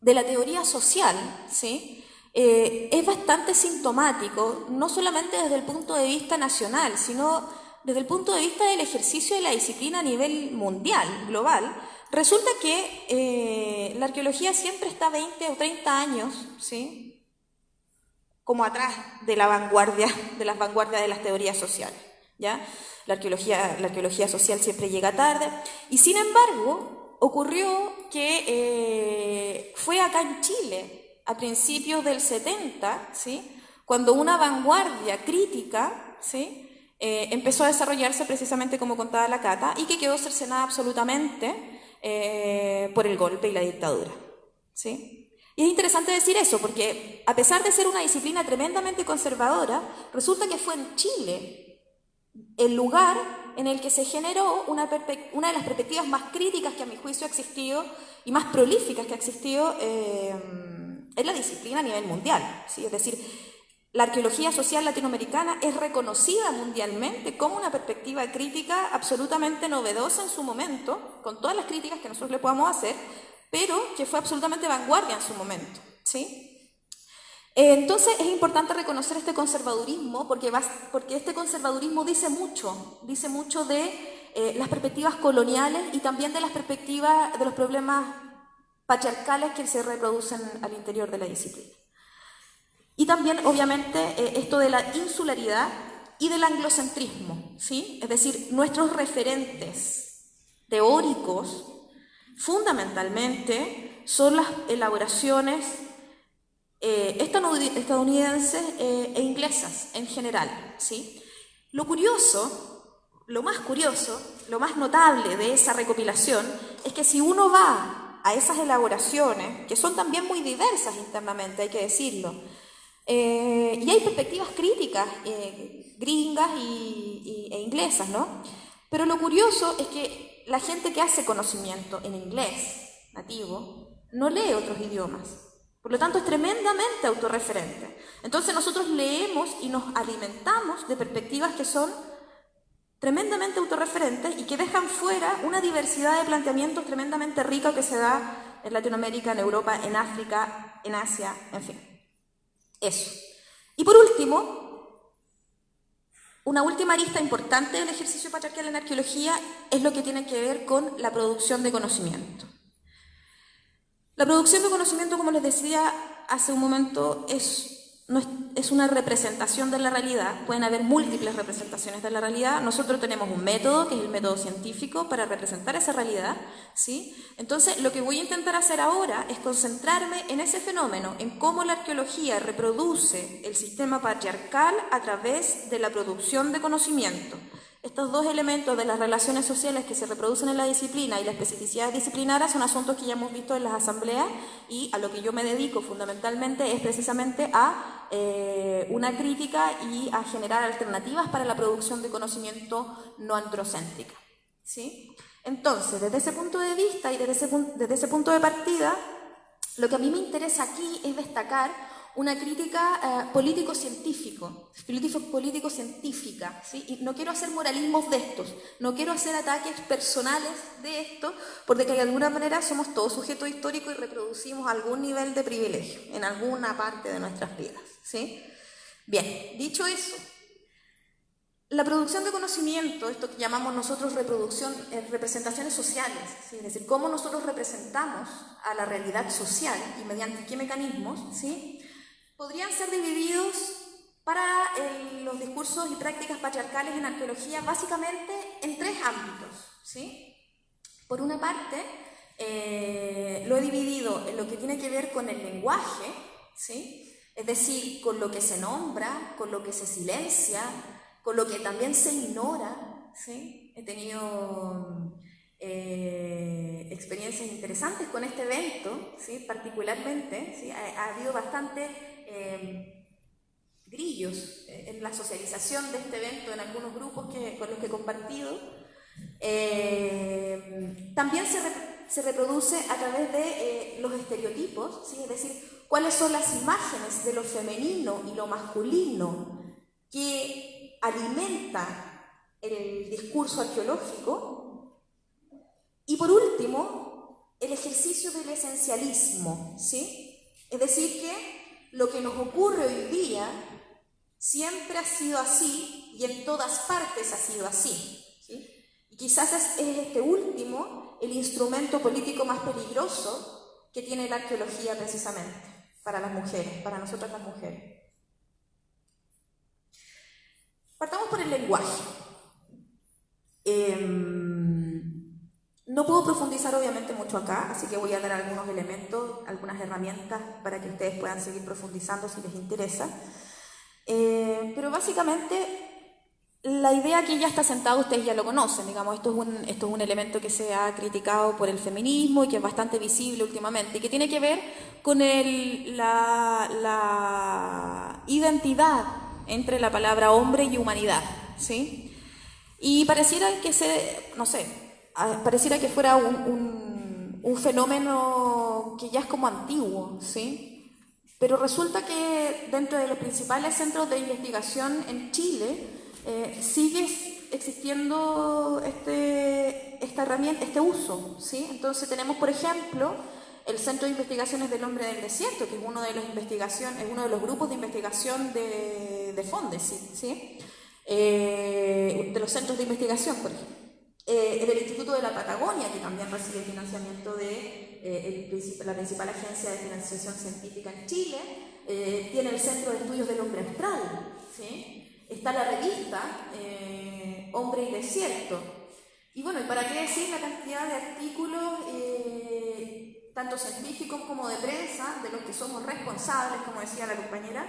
de la teoría social, ¿sí? Es bastante sintomático, no solamente desde el punto de vista nacional, sino desde el punto de vista del ejercicio de la disciplina a nivel mundial, global. Resulta que la arqueología siempre está 20 o 30 años, ¿sí? Como atrás de las vanguardias de las teorías sociales, ¿ya? La arqueología social siempre llega tarde, y sin embargo ocurrió que fue acá en Chile, a principios del 70, ¿sí? Cuando una vanguardia crítica, ¿sí? Empezó a desarrollarse precisamente como contaba la Cata, y que quedó cercenada absolutamente por el golpe y la dictadura, ¿sí? Y es interesante decir eso, porque a pesar de ser una disciplina tremendamente conservadora, resulta que fue en Chile el lugar en el que se generó una de las perspectivas más críticas que a mi juicio ha existido y más prolíficas que ha existido en la disciplina a nivel mundial, ¿sí? Es decir, la arqueología social latinoamericana es reconocida mundialmente como una perspectiva crítica absolutamente novedosa en su momento, con todas las críticas que nosotros le podamos hacer, pero que fue absolutamente vanguardia en su momento, ¿sí? Entonces es importante reconocer este conservadurismo, porque este conservadurismo dice mucho de las perspectivas coloniales y también de las perspectivas de los problemas patriarcales que se reproducen al interior de la disciplina. Y también, obviamente, esto de la insularidad y del anglocentrismo, ¿sí? Es decir, nuestros referentes teóricos, fundamentalmente, son las elaboraciones estadounidenses e inglesas en general, ¿sí? Lo más curioso, lo más notable de esa recopilación es que si uno va a esas elaboraciones, que son también muy diversas internamente, hay que decirlo, y hay perspectivas críticas gringas e inglesas, ¿no? Pero lo curioso es que la gente que hace conocimiento en inglés nativo no lee otros idiomas. Por lo tanto, es tremendamente autorreferente. Entonces nosotros leemos y nos alimentamos de perspectivas que son tremendamente autorreferentes y que dejan fuera una diversidad de planteamientos tremendamente rica que se da en Latinoamérica, en Europa, en África, en Asia, en fin. Eso. Y por último, una última arista importante del ejercicio patriarcal en la arqueología es lo que tiene que ver con la producción de conocimiento. La producción de conocimiento, como les decía hace un momento, es una representación de la realidad. Pueden haber múltiples representaciones de la realidad. Nosotros tenemos un método, que es el método científico, para representar esa realidad, ¿sí? Entonces, lo que voy a intentar hacer ahora es concentrarme en ese fenómeno, en cómo la arqueología reproduce el sistema patriarcal a través de la producción de conocimiento. Estos dos elementos de las relaciones sociales que se reproducen en la disciplina y la especificidad disciplinaria son asuntos que ya hemos visto en las asambleas, y a lo que yo me dedico fundamentalmente es precisamente a una crítica y a generar alternativas para la producción de conocimiento no androcéntrica, ¿sí? Entonces, desde ese punto de vista y desde ese punto de partida, lo que a mí me interesa aquí es destacar una crítica político-científica, ¿sí? Y no quiero hacer moralismos de estos, no quiero hacer ataques personales de esto, porque de alguna manera somos todos sujetos históricos y reproducimos algún nivel de privilegio en alguna parte de nuestras vidas, ¿sí? Bien, dicho eso, la producción de conocimiento, esto que llamamos nosotros representaciones sociales, ¿sí? Es decir, cómo nosotros representamos a la realidad social y mediante qué mecanismos, ¿sí? Podrían ser divididos para los discursos y prácticas patriarcales en arqueología, básicamente en 3 ámbitos, ¿sí? Por una parte, lo he dividido en lo que tiene que ver con el lenguaje, ¿sí? Es decir, con lo que se nombra, con lo que se silencia, con lo que también se ignora, ¿sí? He tenido experiencias interesantes con este evento, ¿sí? Particularmente, ¿sí? Ha habido bastante grillos en la socialización de este evento en algunos grupos con los que he compartido. También se reproduce a través de los estereotipos, ¿sí? Es decir, cuáles son las imágenes de lo femenino y lo masculino que alimenta el discurso arqueológico. Y por último, el ejercicio del esencialismo, ¿sí? Es decir, que lo que nos ocurre hoy día siempre ha sido así y en todas partes ha sido así, ¿sí? Y quizás es este último el instrumento político más peligroso que tiene la arqueología precisamente para las mujeres, para nosotras las mujeres. Partamos por el lenguaje. No puedo profundizar obviamente mucho acá, así que voy a dar algunos elementos, algunas herramientas para que ustedes puedan seguir profundizando si les interesa. Pero básicamente la idea que ya está sentada, ustedes ya lo conocen, digamos, esto es un elemento que se ha criticado por el feminismo y que es bastante visible últimamente y que tiene que ver con la identidad entre la palabra hombre y humanidad, ¿sí? Y pareciera que pareciera que fuera un fenómeno que ya es como antiguo, ¿sí? Pero resulta que dentro de los principales centros de investigación en Chile sigue existiendo esta herramienta, este uso, ¿sí? Entonces tenemos, por ejemplo, el Centro de Investigaciones del Hombre del Desierto, que es uno de los grupos de investigación de FONDES, ¿sí? De los centros de investigación, por ejemplo. El Instituto de la Patagonia, que también recibe financiamiento de la principal agencia de financiación científica en Chile, tiene el Centro de Estudios del Hombre Austral, ¿sí? Está la revista Hombre y Desierto. Y bueno, ¿y para qué decir la cantidad de artículos, tanto científicos como de prensa, de los que somos responsables, como decía la compañera,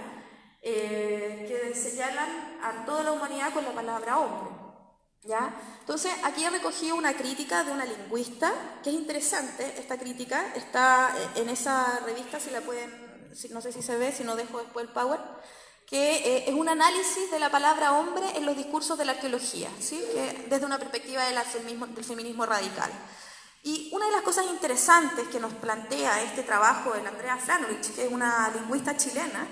que señalan a toda la humanidad con la palabra hombre, ¿ya? Entonces, aquí he recogido una crítica de una lingüista, que es interesante, esta crítica está en esa revista, si la pueden, no sé si se ve, si no dejo después el power, que es un análisis de la palabra hombre en los discursos de la arqueología, ¿sí? Que desde una perspectiva del feminismo radical. Y una de las cosas interesantes que nos plantea este trabajo de la Andrea Franovich, que es una lingüista chilena,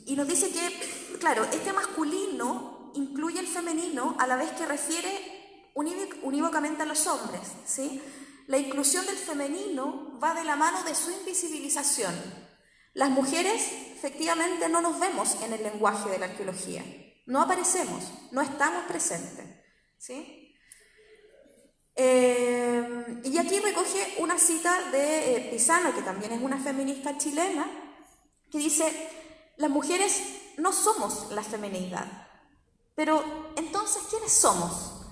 y nos dice que, claro, este masculino incluye el femenino a la vez que refiere unívocamente a los hombres, ¿sí? La inclusión del femenino va de la mano de su invisibilización. Las mujeres efectivamente no nos vemos en el lenguaje de la arqueología, no aparecemos, no estamos presentes, ¿sí? Y aquí recoge una cita de Pisano, que también es una feminista chilena, que dice: las mujeres no somos la feminidad, pero entonces ¿quiénes somos?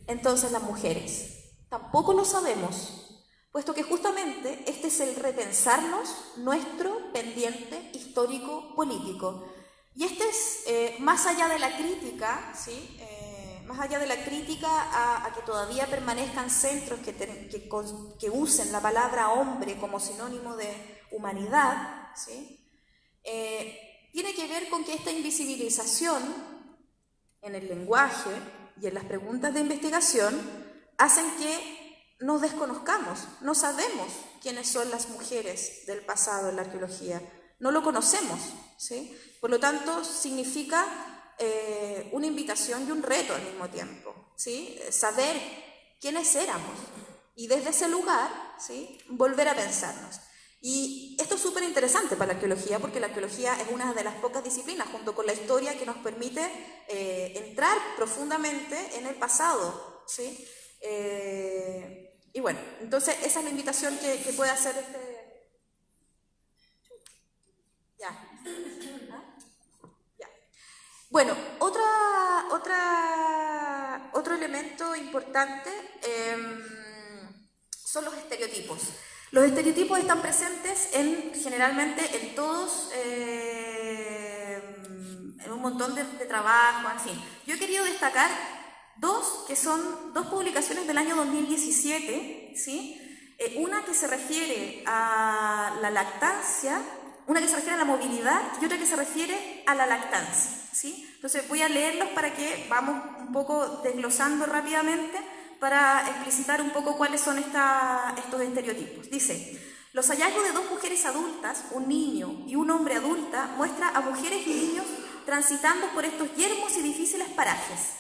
Entonces las mujeres tampoco lo sabemos, puesto que justamente este es el repensarnos nuestro pendiente histórico-político. Y este es, más allá de la crítica, ¿sí? Más allá de la crítica a que todavía permanezcan centros que usen la palabra hombre como sinónimo de humanidad, ¿sí? Tiene que ver con que esta invisibilización en el lenguaje y en las preguntas de investigación hacen que nos desconozcamos, no sabemos quiénes son las mujeres del pasado en la arqueología, no lo conocemos, ¿sí? Por lo tanto, significa una invitación y un reto al mismo tiempo, ¿sí? Saber quiénes éramos y desde ese lugar, ¿sí? Volver a pensarnos. Y esto es súper interesante para la arqueología, porque la arqueología es una de las pocas disciplinas, junto con la historia, que nos permite entrar profundamente en el pasado, ¿sí? Y bueno, entonces esa es la invitación que puede hacer Ya. Bueno, otro elemento importante son los estereotipos. Los estereotipos están presentes generalmente en todos, en un montón de trabajo, en fin. Yo he querido destacar que son dos publicaciones del año 2017, ¿sí? Una que se refiere a la lactancia, una que se refiere a la movilidad y otra que se refiere a la lactancia, ¿sí? Entonces voy a leerlos para que vamos un poco desglosando rápidamente para explicitar un poco cuáles son estos estereotipos. Dice: los hallazgos de dos mujeres adultas, un niño y un hombre adulta, muestra a mujeres y niños transitando por estos yermos y difíciles parajes,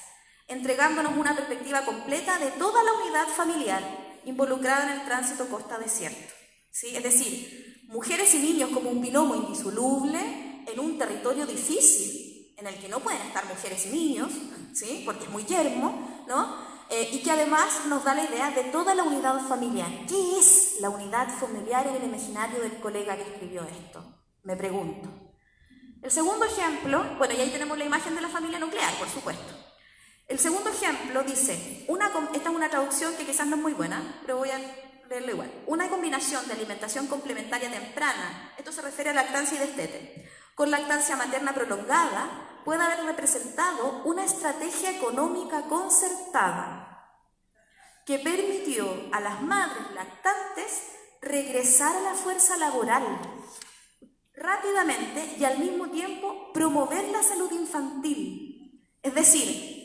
entregándonos una perspectiva completa de toda la unidad familiar involucrada en el tránsito costa-desierto, ¿sí? Es decir, mujeres y niños como un binomio indisoluble en un territorio difícil en el que no pueden estar mujeres y niños, ¿sí? Porque es muy yermo, ¿no? Y que además nos da la idea de toda la unidad familiar. ¿Qué es la unidad familiar en el imaginario del colega que escribió esto? Me pregunto. El segundo ejemplo, bueno, y ahí tenemos la imagen de la familia nuclear, por supuesto. El segundo ejemplo dice, esta es una traducción que quizás no es muy buena, pero voy a leerlo igual. Una combinación de alimentación complementaria temprana, esto se refiere a lactancia y destete, con lactancia materna prolongada, puede haber representado una estrategia económica concertada que permitió a las madres lactantes regresar a la fuerza laboral rápidamente y al mismo tiempo promover la salud infantil. Es decir,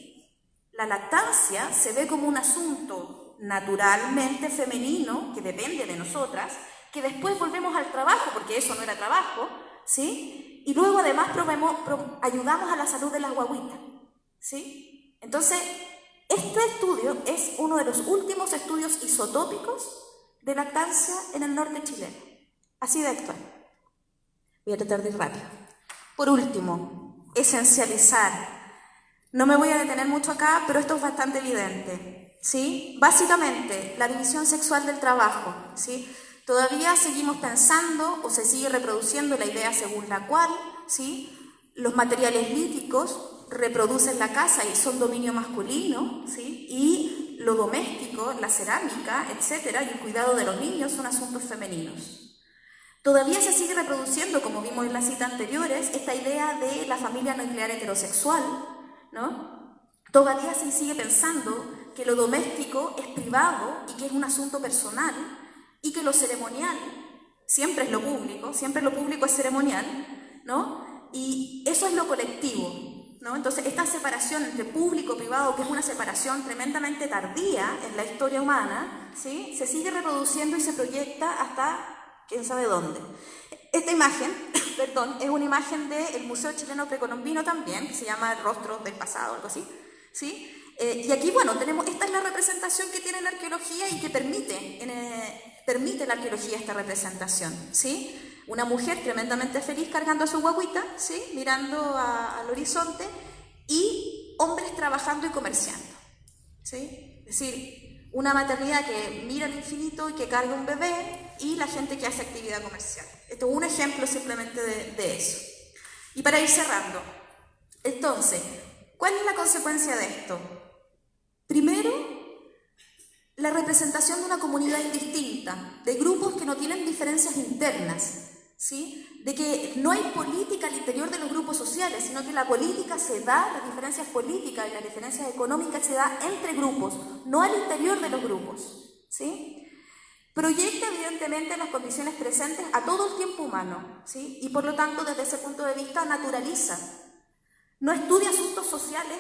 la lactancia se ve como un asunto naturalmente femenino que depende de nosotras, que después volvemos al trabajo, porque eso no era trabajo, ¿sí? Y luego además ayudamos a la salud de las guaguitas, ¿sí? Entonces, este estudio es uno de los últimos estudios isotópicos de lactancia en el norte chileno. Así de actual. Voy a tratar de ir rápido. Por último, esencializar. No me voy a detener mucho acá, pero esto es bastante evidente, ¿sí? Básicamente, la división sexual del trabajo, ¿sí? Todavía seguimos pensando o se sigue reproduciendo la idea según la cual, ¿sí?, los materiales líticos reproducen la casa y son dominio masculino, ¿sí?, y lo doméstico, la cerámica, etcétera, y el cuidado de los niños son asuntos femeninos. Todavía se sigue reproduciendo, como vimos en las citas anteriores, esta idea de la familia nuclear heterosexual, ¿no? Todavía se sigue pensando que lo doméstico es privado y que es un asunto personal, y que lo ceremonial siempre es lo público es ceremonial, ¿no? Y eso es lo colectivo, ¿no? Entonces, esta separación entre público y privado, que es una separación tremendamente tardía en la historia humana, ¿sí?, se sigue reproduciendo y se proyecta hasta quién sabe dónde. Esta imagen, perdón, es una imagen del Museo Chileno Precolombino también, que se llama El Rostro del Pasado, algo así, ¿sí? Y aquí, bueno, esta es la representación que tiene la arqueología y que permite la arqueología esta representación, ¿sí? Una mujer tremendamente feliz cargando a su guaguita, ¿sí?, mirando al horizonte, y hombres trabajando y comerciando, ¿sí? Es decir, una maternidad que mira al infinito y que carga un bebé, y la gente que hace actividad comercial. Esto es un ejemplo simplemente de eso. Y para ir cerrando, entonces, ¿cuál es la consecuencia de esto? Primero, la representación de una comunidad indistinta, de grupos que no tienen diferencias internas, ¿sí?, de que no hay política al interior de los grupos sociales, sino que la política se da, las diferencias políticas y las diferencias económicas se da entre grupos, no al interior de los grupos, ¿sí? Proyecta evidentemente las condiciones presentes a todo el tiempo humano, ¿sí?, y por lo tanto desde ese punto de vista naturaliza. No estudia asuntos sociales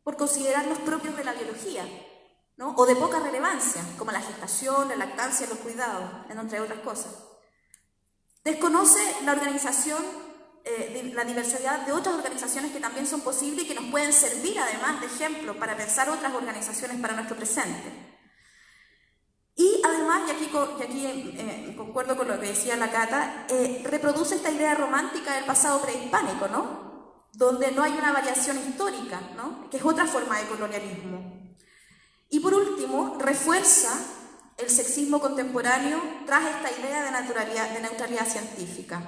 por considerarlos propios de la biología, ¿no?, o de poca relevancia, como la gestación, la lactancia, los cuidados, entre otras cosas. Desconoce la organización, la diversidad de otras organizaciones que también son posibles y que nos pueden servir además de ejemplo para pensar otras organizaciones para nuestro presente. Y además, y aquí concuerdo con lo que decía la Cata, reproduce esta idea romántica del pasado prehispánico, ¿no?, donde no hay una variación histórica, ¿no?, que es otra forma de colonialismo. Y por último, refuerza el sexismo contemporáneo tras esta idea de neutralidad científica.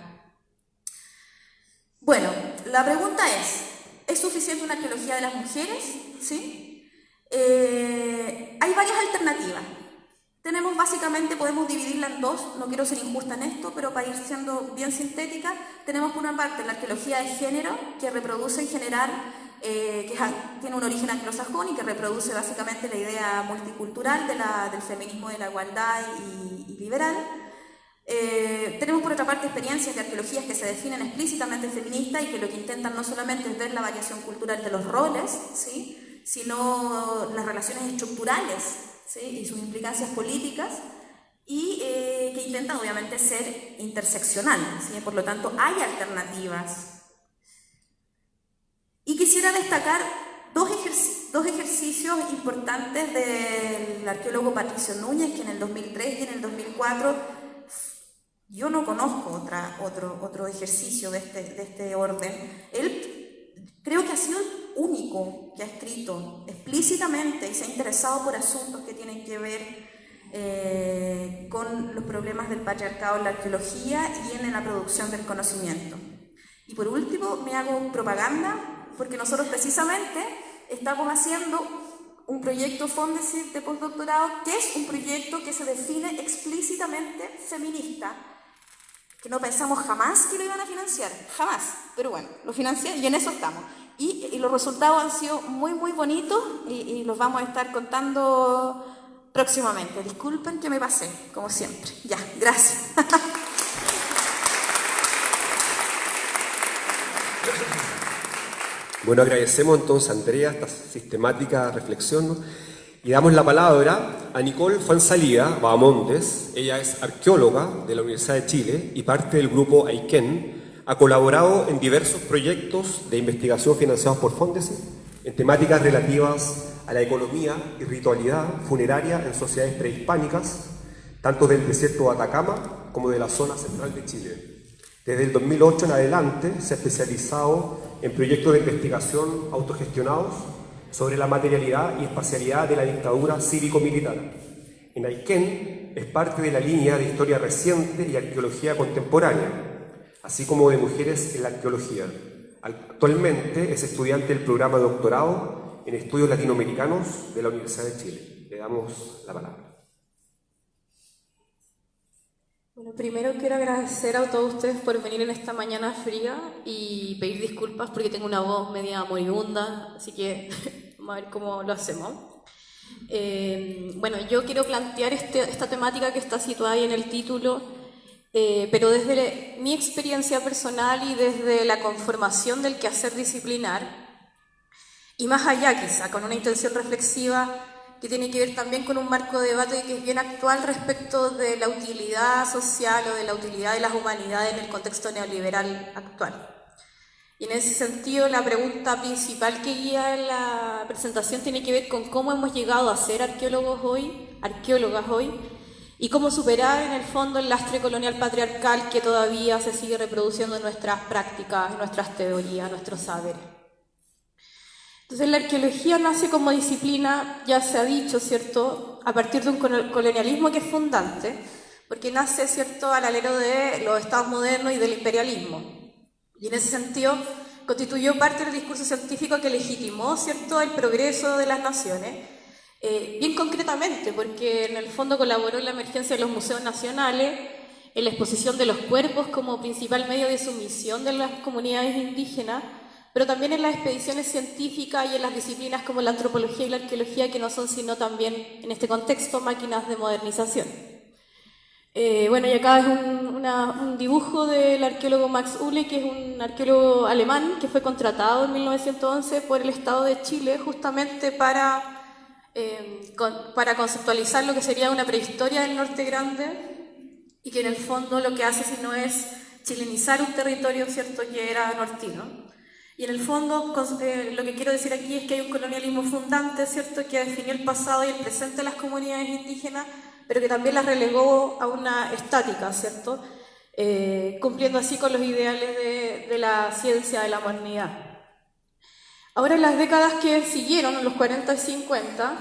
Bueno, la pregunta es, ¿Es suficiente una arqueología de las mujeres? ¿Sí? Hay varias alternativas. Tenemos básicamente, podemos dividirla en dos, no quiero ser injusta en esto, pero para ir siendo bien sintética, tenemos por una parte la arqueología de género, que reproduce en general, tiene un origen anglosajón y que reproduce básicamente la idea multicultural del feminismo, de la igualdad y liberal. Tenemos por otra parte experiencias de arqueologías que se definen explícitamente feministas y que lo que intentan no solamente es ver la variación cultural de los roles, ¿sí?, sino las relaciones estructurales, ¿sí?, y sus implicancias políticas, y que intentan obviamente ser interseccionales, ¿sí? Por lo tanto hay alternativas. Y quisiera destacar dos ejercicios importantes del arqueólogo Patricio Núñez, que en el 2003 y en el 2004 yo no conozco otro ejercicio de este orden. Él creo que ha sido el único que ha escrito explícitamente y se ha interesado por asuntos que tienen que ver con los problemas del patriarcado en la arqueología y en la producción del conocimiento. Y por último, me hago propaganda, porque nosotros precisamente estamos haciendo un proyecto Fondesit de postdoctorado, que es un proyecto que se define explícitamente feminista, que no pensamos jamás que lo iban a financiar, jamás, pero bueno, lo financian y en eso estamos. Y los resultados han sido muy, muy bonitos y los vamos a estar contando próximamente. Disculpen que me pasé, como siempre. Ya, gracias. Bueno, agradecemos entonces a Andrea esta sistemática reflexión, ¿no? Y damos la palabra a Nicole Fuenzalía Bahamontes. Ella es arqueóloga de la Universidad de Chile y parte del grupo Aiken. Ha colaborado en diversos proyectos de investigación financiados por Fondesit en temáticas relativas a la economía y ritualidad funeraria en sociedades prehispánicas, tanto del desierto de Atacama como de la zona central de Chile. Desde el 2008 en adelante se ha especializado en proyectos de investigación autogestionados sobre la materialidad y espacialidad de la dictadura cívico-militar. En Aiken es parte de la línea de historia reciente y arqueología contemporánea, así como de mujeres en la arqueología. Actualmente es estudiante del programa de doctorado en estudios latinoamericanos de la Universidad de Chile. Le damos la palabra. Bueno, primero quiero agradecer a todos ustedes por venir en esta mañana fría y pedir disculpas porque tengo una voz media moribunda, así que vamos a ver cómo lo hacemos. Bueno, yo quiero plantear esta temática que está situada ahí en el título, pero desde mi experiencia personal y desde la conformación del quehacer disciplinar, y más allá quizá, con una intención reflexiva que tiene que ver también con un marco de debate que es bien actual respecto de la utilidad social o de la utilidad de las humanidades en el contexto neoliberal actual. Y en ese sentido, la pregunta principal que guía la presentación tiene que ver con cómo hemos llegado a ser arqueólogas hoy, y cómo superar en el fondo el lastre colonial patriarcal que todavía se sigue reproduciendo en nuestras prácticas, en nuestras teorías, en nuestros saberes. Entonces la arqueología nace como disciplina, ya se ha dicho, ¿cierto?, a partir de un colonialismo que es fundante, porque nace, ¿cierto?, al alero de los estados modernos y del imperialismo. Y en ese sentido constituyó parte del discurso científico que legitimó, ¿cierto?, el progreso de las naciones, bien concretamente, porque en el fondo colaboró en la emergencia de los museos nacionales, en la exposición de los cuerpos como principal medio de sumisión de las comunidades indígenas, pero también en las expediciones científicas y en las disciplinas como la antropología y la arqueología, que no son sino también, en este contexto, máquinas de modernización. Bueno, y acá es un dibujo del arqueólogo Max Uhle, que es un arqueólogo alemán que fue contratado en 1911 por el Estado de Chile justamente para conceptualizar lo que sería una prehistoria del Norte Grande, y que en el fondo lo que hace sino es chilenizar un territorio, ¿cierto?, que era nortino. Y en el fondo lo que quiero decir aquí es que hay un colonialismo fundante, ¿cierto?, que definió el pasado y el presente de las comunidades indígenas, pero que también las relegó a una estática, ¿cierto?, cumpliendo así con los ideales de la ciencia de la modernidad. Ahora, en las décadas que siguieron, en los 40 y 50,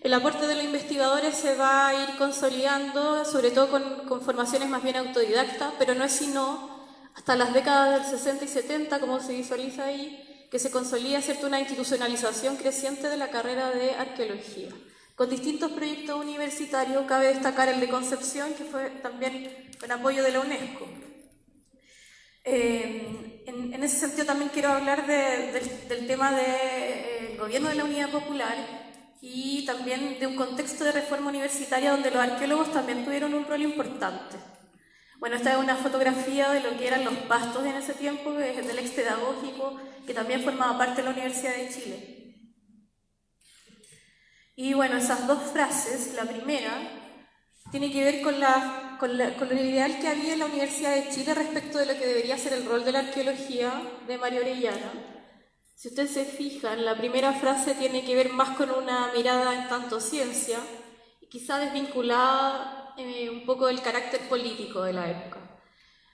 el aporte de los investigadores se va a ir consolidando, sobre todo con formaciones más bien autodidactas, pero no es sino hasta las décadas del 60 y 70, como se visualiza ahí, que se consolida, ¿cierto?, una institucionalización creciente de la carrera de arqueología. Con distintos proyectos universitarios, cabe destacar el de Concepción, que fue también con apoyo de la UNESCO. En ese sentido también quiero hablar del tema del gobierno de la Unidad Popular y también de un contexto de reforma universitaria donde los arqueólogos también tuvieron un rol importante. Bueno, esta es una fotografía de lo que eran los pastos en ese tiempo, del ex pedagógico, que también formaba parte de la Universidad de Chile. Y bueno, esas dos frases, la primera tiene que ver con lo ideal que había en la Universidad de Chile respecto de lo que debería ser el rol de la arqueología de Mario Orellana. Si ustedes se fijan, la primera frase tiene que ver más con una mirada en tanto ciencia, y quizá desvinculada un poco del carácter político de la época.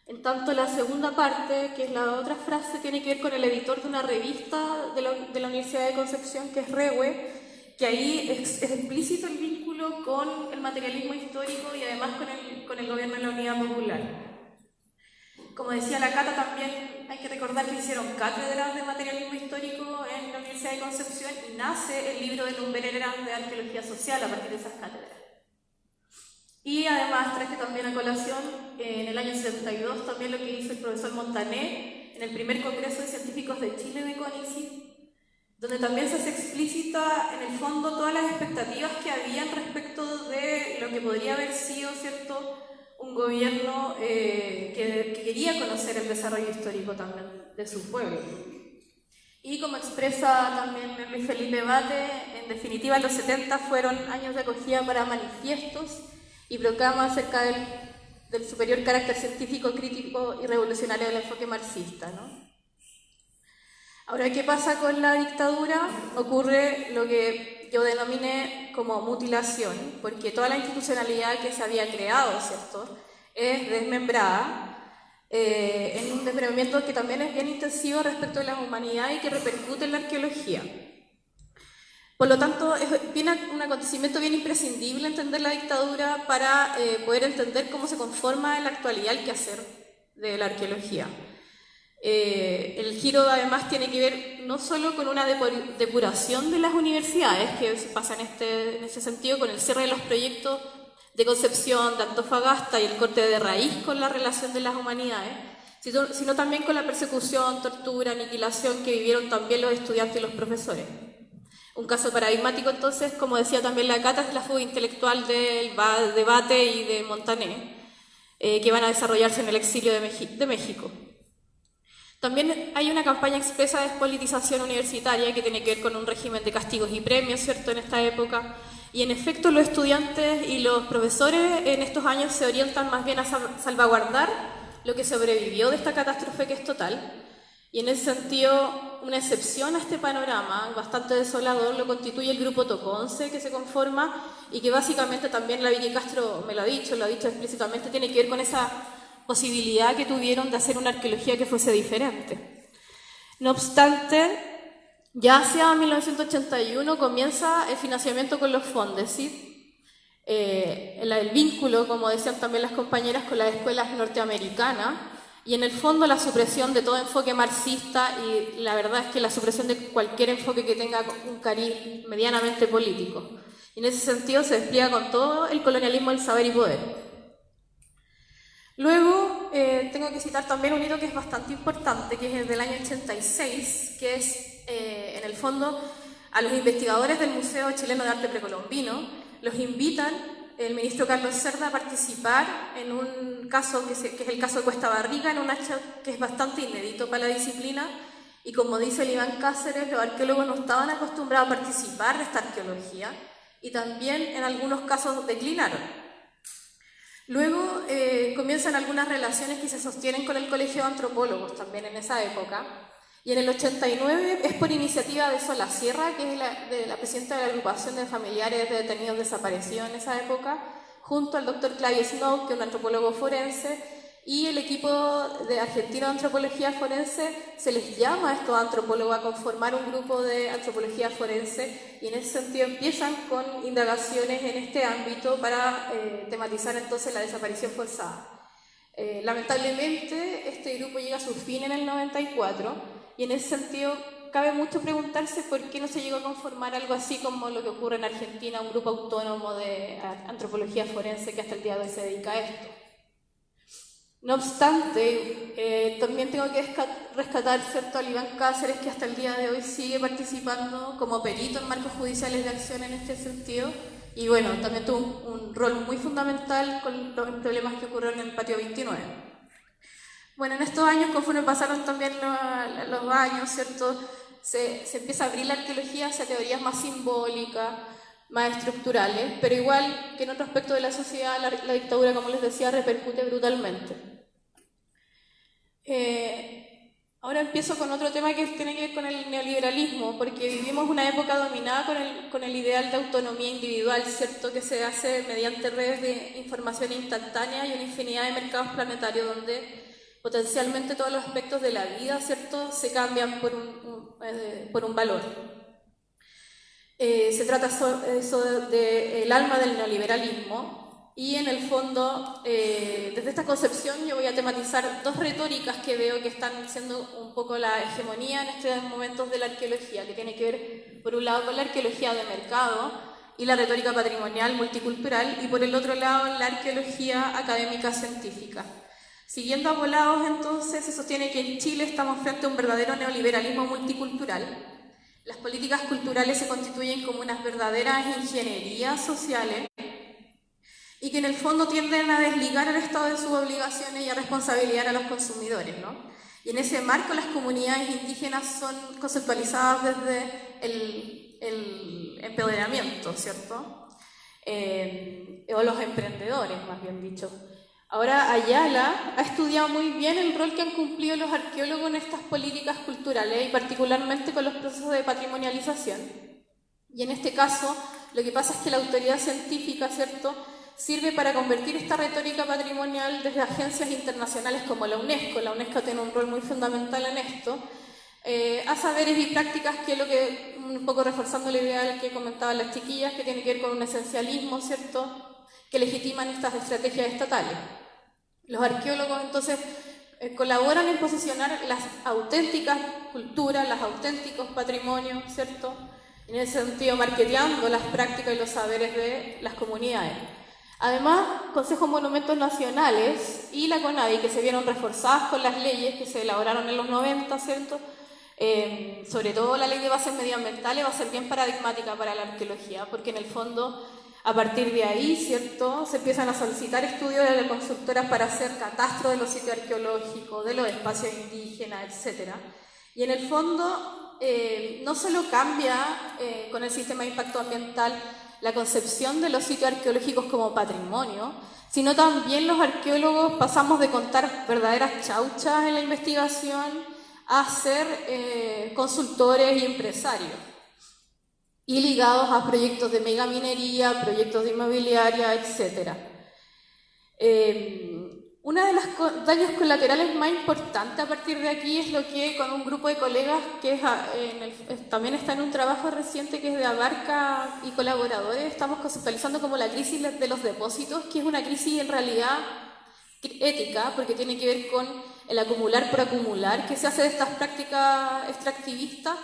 En tanto, la segunda parte, que es la otra frase, tiene que ver con el editor de una revista de la Universidad de Concepción, que es Rewe, que ahí es explícito el vínculo con el materialismo histórico y además con el gobierno de la Unidad Popular. Como decía la Cata, también hay que recordar que hicieron cátedras de materialismo histórico en la Universidad de Concepción y nace el libro de Lumberera de Arqueología Social a partir de esas cátedras. Y además traje también a colación en el año 72 también lo que hizo el profesor Montané en el primer Congreso de Científicos de Chile de CONICIT, donde también se hace explícita en el fondo todas las expectativas que habían respecto de lo que podría haber sido, ¿cierto?, un gobierno que quería conocer el desarrollo histórico también de su pueblo. Y como expresa también Luis Felipe Bate, en definitiva los 70 fueron años de acogida para manifiestos y proclamas acerca del superior carácter científico, crítico y revolucionario del enfoque marxista, ¿no? Ahora, ¿qué pasa con la dictadura? Ocurre lo que yo denominé como mutilación, porque toda la institucionalidad que se había creado, ¿cierto?, es desmembrada en un desmembramiento que también es bien intensivo respecto de la humanidad y que repercute en la arqueología. Por lo tanto, es un acontecimiento bien imprescindible entender la dictadura para poder entender cómo se conforma en la actualidad el quehacer de la arqueología. El giro además tiene que ver no solo con una depuración de las universidades, que pasa en ese sentido con el cierre de los proyectos de Concepción, de Antofagasta y el corte de raíz con la relación de las humanidades, sino también con la persecución, tortura, aniquilación que vivieron también los estudiantes y los profesores. Un caso paradigmático entonces, como decía también la Cata, es la fuga intelectual del debate y de Montané, que van a desarrollarse en el exilio de México. También hay una campaña expresa de despolitización universitaria que tiene que ver con un régimen de castigos y premios, ¿cierto?, en esta época. Y en efecto los estudiantes y los profesores en estos años se orientan más bien a salvaguardar lo que sobrevivió de esta catástrofe que es total. Y en ese sentido, una excepción a este panorama bastante desolador lo constituye el grupo Toconce que se conforma y que básicamente también la Vicky Castro me lo ha dicho explícitamente, tiene que ver con esa posibilidad que tuvieron de hacer una arqueología que fuese diferente. No obstante, ya hacia 1981 comienza el financiamiento con los fondos, ¿sí? El vínculo, como decían también las compañeras, con las escuelas norteamericanas y en el fondo la supresión de todo enfoque marxista y la verdad es que la supresión de cualquier enfoque que tenga un cariz medianamente político. Y en ese sentido se despliega con todo el colonialismo del saber y poder. Luego, tengo que citar también un hito que es bastante importante, que es el del año 86, que es, en el fondo, a los investigadores del Museo Chileno de Arte Precolombino, los invitan el ministro Carlos Cerda a participar en un caso que es el caso de Cuesta Barriga, en un hecho que es bastante inédito para la disciplina, y como dice el Iván Cáceres, los arqueólogos no estaban acostumbrados a participar de esta arqueología, y también en algunos casos declinaron. Luego comienzan algunas relaciones que se sostienen con el Colegio de Antropólogos también en esa época, y en el 89 es por iniciativa de Sola Sierra, que es la presidenta de la agrupación de familiares de detenidos desaparecidos en esa época, junto al doctor Claudio Snow, que es un antropólogo forense, y el equipo de argentino de antropología forense se les llama a estos antropólogos a conformar un grupo de antropología forense y en ese sentido empiezan con indagaciones en este ámbito para tematizar entonces la desaparición forzada. Lamentablemente, este grupo llega a su fin en el 94 y en ese sentido cabe mucho preguntarse por qué no se llegó a conformar algo así como lo que ocurre en Argentina, un grupo autónomo de antropología forense que hasta el día de hoy se dedica a esto. No obstante, también tengo que rescatar, ¿cierto?, a Iván Cáceres, que hasta el día de hoy sigue participando como perito en marcos judiciales de acción en este sentido. Y bueno, también tuvo un rol muy fundamental con los problemas que ocurrieron en el patio 29. Bueno, en estos años, conforme pasaron también los años, ¿cierto?, se empieza a abrir la arqueología hacia teorías más simbólicas, más estructurales, pero igual que en otro aspecto de la sociedad, la dictadura, como les decía, repercute brutalmente. Ahora empiezo con otro tema que tiene que ver con el neoliberalismo, porque vivimos una época dominada con el ideal de autonomía individual, ¿cierto?, que se hace mediante redes de información instantánea y una infinidad de mercados planetarios donde potencialmente todos los aspectos de la vida, ¿cierto?, se cambian por un valor. Se trata del alma del neoliberalismo y en el fondo, desde esta concepción yo voy a tematizar dos retóricas que veo que están siendo un poco la hegemonía en estos momentos de la arqueología, que tiene que ver por un lado con la arqueología de mercado y la retórica patrimonial multicultural y por el otro lado la arqueología académica científica. Siguiendo a volados, entonces, se sostiene que en Chile estamos frente a un verdadero neoliberalismo multicultural. Las políticas culturales se constituyen como unas verdaderas ingenierías sociales y que en el fondo tienden a desligar al Estado de sus obligaciones y a responsabilizar a los consumidores, ¿no? Y en ese marco las comunidades indígenas son conceptualizadas desde el empoderamiento, ¿cierto? O los emprendedores, más bien dicho. Ahora, Ayala ha estudiado muy bien el rol que han cumplido los arqueólogos en estas políticas culturales y particularmente con los procesos de patrimonialización. Y en este caso, lo que pasa es que la autoridad científica, ¿cierto?, sirve para convertir esta retórica patrimonial desde agencias internacionales como la UNESCO. La UNESCO tiene un rol muy fundamental en esto, a saberes y prácticas que es lo que, un poco reforzando la idea que comentaban las chiquillas, que tiene que ver con un esencialismo, ¿cierto?, que legitiman estas estrategias estatales. Los arqueólogos, entonces, colaboran en posicionar las auténticas culturas, los auténticos patrimonios, ¿cierto?, en ese sentido marketeando las prácticas y los saberes de las comunidades. Además, Consejo de Monumentos Nacionales y la CONADI, que se vieron reforzadas con las leyes que se elaboraron en los 90, ¿cierto?, sobre todo la ley de bases medioambientales va a ser bien paradigmática para la arqueología, porque en el fondo, a partir de ahí, ¿cierto?, se empiezan a solicitar estudios de las consultoras para hacer catastro de los sitios arqueológicos, de los espacios indígenas, etc. Y en el fondo, no solo cambia con el sistema de impacto ambiental la concepción de los sitios arqueológicos como patrimonio, sino también los arqueólogos pasamos de contar verdaderas chauchas en la investigación a ser consultores y empresarios, y ligados a proyectos de megaminería, proyectos de inmobiliaria, etc. Uno de los daños colaterales más importantes a partir de aquí es lo que con un grupo de colegas que también está en un trabajo reciente que es de Abarca y colaboradores, estamos conceptualizando como la crisis de los depósitos, que es una crisis en realidad ética, porque tiene que ver con el acumular por acumular, que se hace de estas prácticas extractivistas,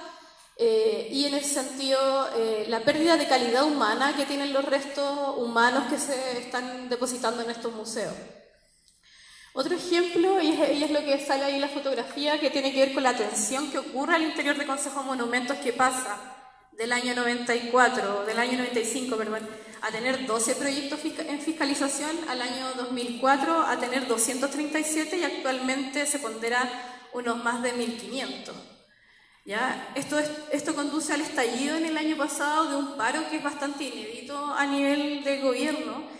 y en ese sentido la pérdida de calidad humana que tienen los restos humanos que se están depositando en estos museos. Otro ejemplo, y es lo que sale ahí en la fotografía, que tiene que ver con la tensión que ocurre al interior de Consejo de Monumentos, que pasa del año 95, a tener 12 proyectos en fiscalización, al año 2004 a tener 237 y actualmente se pondera unos más de 1.500. ¿Ya? Esto conduce al estallido en el año pasado de un paro que es bastante inédito a nivel de gobierno,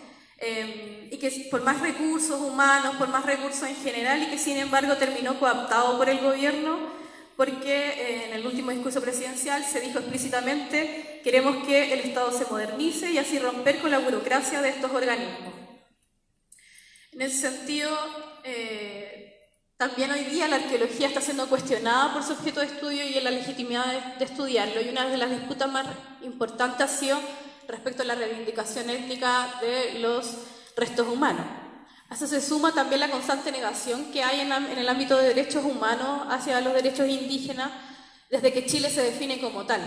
y que por más recursos humanos, por más recursos en general, y que sin embargo terminó cooptado por el gobierno, porque en el último discurso presidencial se dijo explícitamente: queremos que el Estado se modernice y así romper con la burocracia de estos organismos. En ese sentido, también hoy día la arqueología está siendo cuestionada por su objeto de estudio y en la legitimidad de estudiarlo, y una de las disputas más importantes ha sido respecto a la reivindicación étnica de los restos humanos. A eso se suma también la constante negación que hay en el ámbito de derechos humanos hacia los derechos indígenas desde que Chile se define como tal.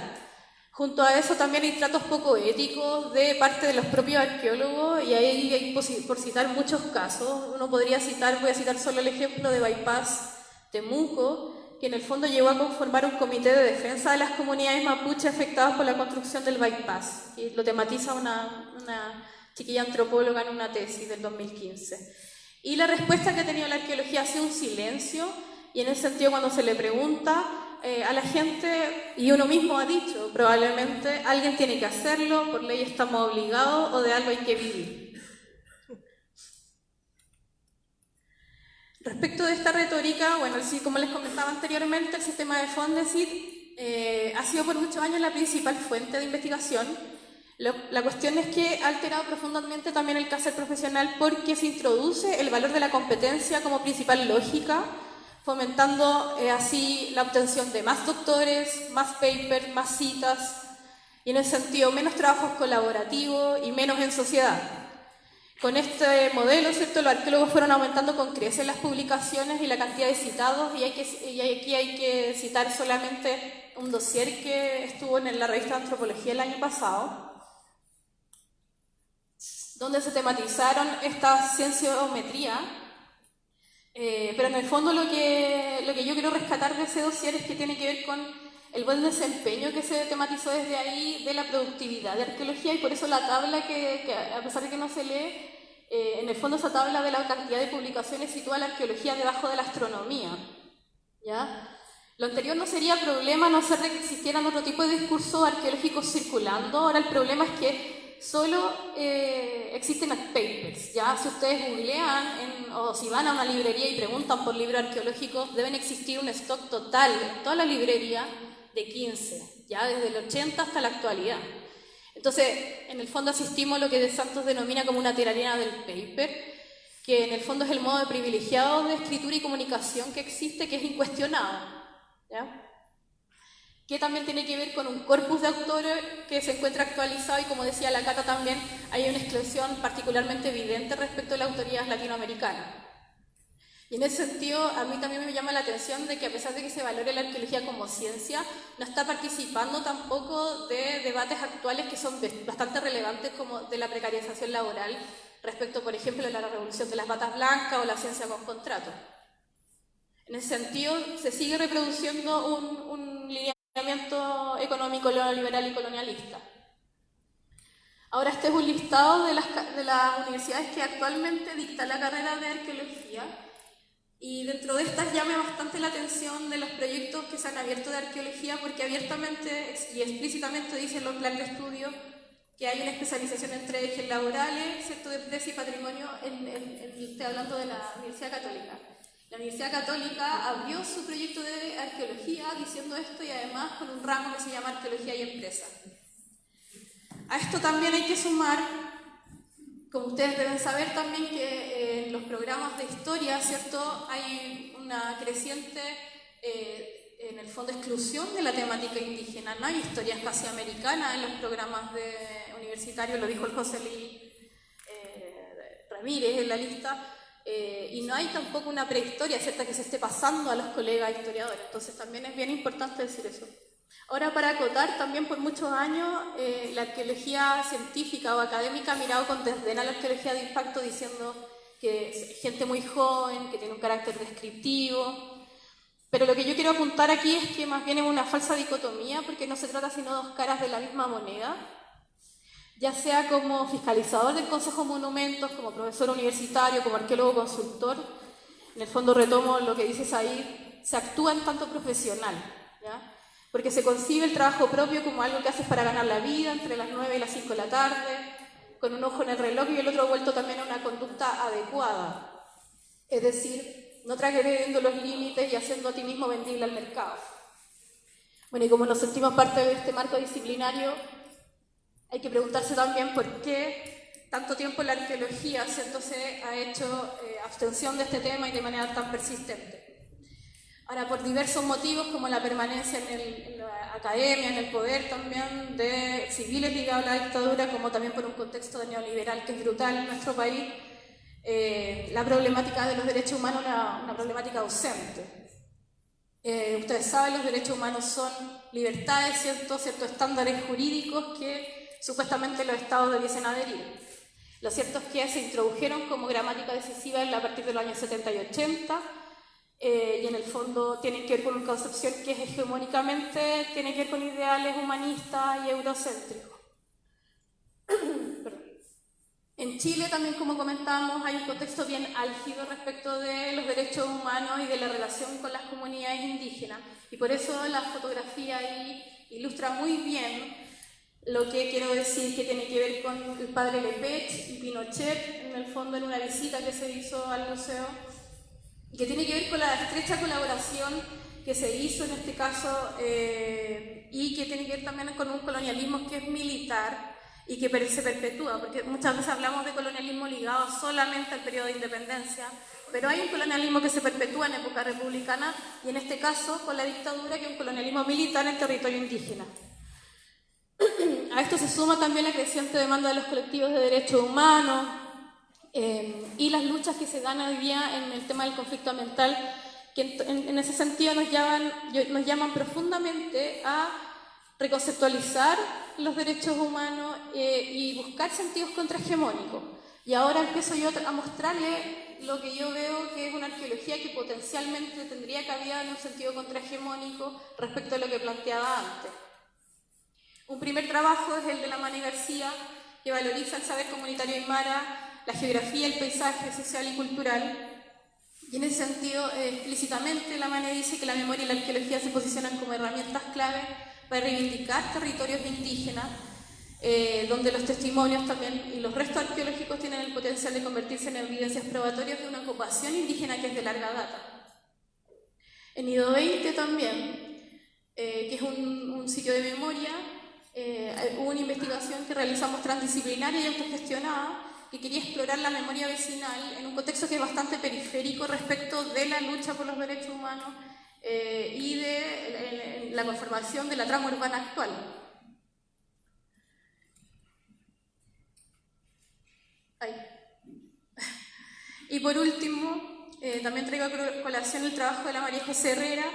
Junto a eso también hay tratos poco éticos de parte de los propios arqueólogos, y ahí hay, por citar muchos casos, uno podría citar, voy a citar solo el ejemplo de Bypass Temuco, que en el fondo llegó a conformar un comité de defensa de las comunidades mapuche afectadas por la construcción del bypass, y lo tematiza una chiquilla antropóloga en una tesis del 2015. Y la respuesta que ha tenido la arqueología ha sido un silencio, y en ese sentido cuando se le pregunta a la gente, y uno mismo ha dicho, probablemente alguien tiene que hacerlo, por ley estamos obligados o de algo hay que vivir. Respecto de esta retórica, bueno, sí, como les comentaba anteriormente, el sistema de Fondesit ha sido por muchos años la principal fuente de investigación. La cuestión es que ha alterado profundamente también el quehacer profesional porque se introduce el valor de la competencia como principal lógica, fomentando así la obtención de más doctores, más papers, más citas, y en ese sentido menos trabajos colaborativos y menos en sociedad. Con este modelo, ¿cierto?, los arqueólogos fueron aumentando con creces las publicaciones y la cantidad de citados, y aquí hay que citar solamente un dossier que estuvo en la revista de Antropología el año pasado, donde se tematizaron esta cienciometría. Pero en el fondo lo que yo quiero rescatar de ese dossier es que tiene que ver con el buen desempeño que se tematizó desde ahí de la productividad de arqueología, y por eso la tabla que a pesar de que no se lee, en el fondo esa tabla de la cantidad de publicaciones sitúa la arqueología debajo de la astronomía, ¿ya? Lo anterior no sería problema a no ser de que existieran otro tipo de discursos arqueológicos circulando. Ahora el problema es que solo existen papers, ¿ya? Si ustedes googlean o si van a una librería y preguntan por libros arqueológicos, deben existir un stock total en toda la librería de 15, ya desde el 80 hasta la actualidad. Entonces, en el fondo asistimos a lo que De Santos denomina como una tiranía del paper, que en el fondo es el modo privilegiado de escritura y comunicación que existe, que es incuestionado, ¿ya? Que también tiene que ver con un corpus de autores que se encuentra actualizado, y como decía la Cata también, hay una exclusión particularmente evidente respecto a las autorías latinoamericanas. Y en ese sentido, a mí también me llama la atención de que a pesar de que se valore la arqueología como ciencia, no está participando tampoco de debates actuales que son bastante relevantes, como de la precarización laboral, respecto, por ejemplo, a la revolución de las batas blancas o la ciencia con contrato. En ese sentido, se sigue reproduciendo un lineamiento económico neoliberal y colonialista. Ahora este es un listado de las universidades que actualmente dictan la carrera de arqueología, y dentro de estas llama bastante la atención de los proyectos que se han abierto de arqueología, porque abiertamente y explícitamente dicen los planes de estudio que hay una especialización entre ejes laborales, ¿cierto?, de empresa y patrimonio. Estoy hablando de la Universidad Católica. La Universidad Católica abrió su proyecto de arqueología diciendo esto, y además con un ramo que se llama Arqueología y Empresa. A esto también hay que sumar, como ustedes deben saber también, que en los programas de historia, ¿cierto?, hay una creciente, en el fondo, exclusión de la temática indígena. No hay historia espaciamericana en los programas universitarios, lo dijo el José Luis Ramírez en la lista. Y no hay tampoco una prehistoria, ¿cierto?, que se esté pasando a los colegas historiadores. Entonces también es bien importante decir eso. Ahora, para acotar, también por muchos años la arqueología científica o académica ha mirado con desdén a la arqueología de impacto, diciendo que es gente muy joven, que tiene un carácter descriptivo. Pero lo que yo quiero apuntar aquí es que más bien es una falsa dicotomía, porque no se trata sino de dos caras de la misma moneda. Ya sea como fiscalizador del Consejo de Monumentos, como profesor universitario, como arqueólogo consultor, en el fondo retomo lo que dice Said, se actúa en tanto profesional, ¿ya? Porque se concibe el trabajo propio como algo que haces para ganar la vida entre las 9 y las 5 de la tarde, con un ojo en el reloj y el otro vuelto también a una conducta adecuada. Es decir, no transgrediendo los límites y haciendo a ti mismo vendible al mercado. Bueno, y como nos sentimos parte de este marco disciplinario, hay que preguntarse también por qué tanto tiempo la arqueología, ¿cierto?, se ha hecho abstención de este tema y de manera tan persistente. Ahora, por diversos motivos, como la permanencia en la academia, en el poder también de civiles ligados a la dictadura, como también por un contexto neoliberal que es brutal en nuestro país, la problemática de los derechos humanos es una problemática ausente. Ustedes saben, los derechos humanos son libertades, ciertos estándares jurídicos que supuestamente los estados debiesen adherir. Lo cierto es que se introdujeron como gramática decisiva a partir de los años 70 y 80, y en el fondo tienen que ver con una concepción que es hegemónicamente tiene que ver con ideales humanistas y eurocéntricos. En Chile también, como comentábamos, hay un contexto bien álgido respecto de los derechos humanos y de la relación con las comunidades indígenas, y por eso la fotografía ahí ilustra muy bien lo que quiero decir, que tiene que ver con el padre Lepech y Pinochet, en el fondo en una visita que se hizo al museo, y que tiene que ver con la estrecha colaboración que se hizo en este caso, y que tiene que ver también con un colonialismo que es militar y que se perpetúa, porque muchas veces hablamos de colonialismo ligado solamente al periodo de independencia, pero hay un colonialismo que se perpetúa en época republicana, y en este caso con la dictadura, que es un colonialismo militar en territorio indígena. A esto se suma también la creciente demanda de los colectivos de derechos humanos y las luchas que se dan hoy día en el tema del conflicto ambiental, que en ese sentido nos llaman profundamente a reconceptualizar los derechos humanos y buscar sentidos contrahegemónicos. Y ahora empiezo yo a mostrarle lo que yo veo que es una arqueología que potencialmente tendría cabida en un sentido contrahegemónico respecto a lo que planteaba antes. Un primer trabajo es el de la Mani García, que valoriza el saber comunitario aymara, la geografía, el paisaje social y cultural. Y en ese sentido, explícitamente, la Mani dice que la memoria y la arqueología se posicionan como herramientas clave para reivindicar territorios indígenas, donde los testimonios también y los restos arqueológicos tienen el potencial de convertirse en evidencias probatorias de una ocupación indígena que es de larga data. En Nido 20 también, que es un sitio de memoria, hubo una investigación que realizamos transdisciplinaria y autogestionada, que quería explorar la memoria vecinal en un contexto que es bastante periférico respecto de la lucha por los derechos humanos y de la conformación de la trama urbana actual. Ahí. Y por último, también traigo a colación el trabajo de la María José Herrera,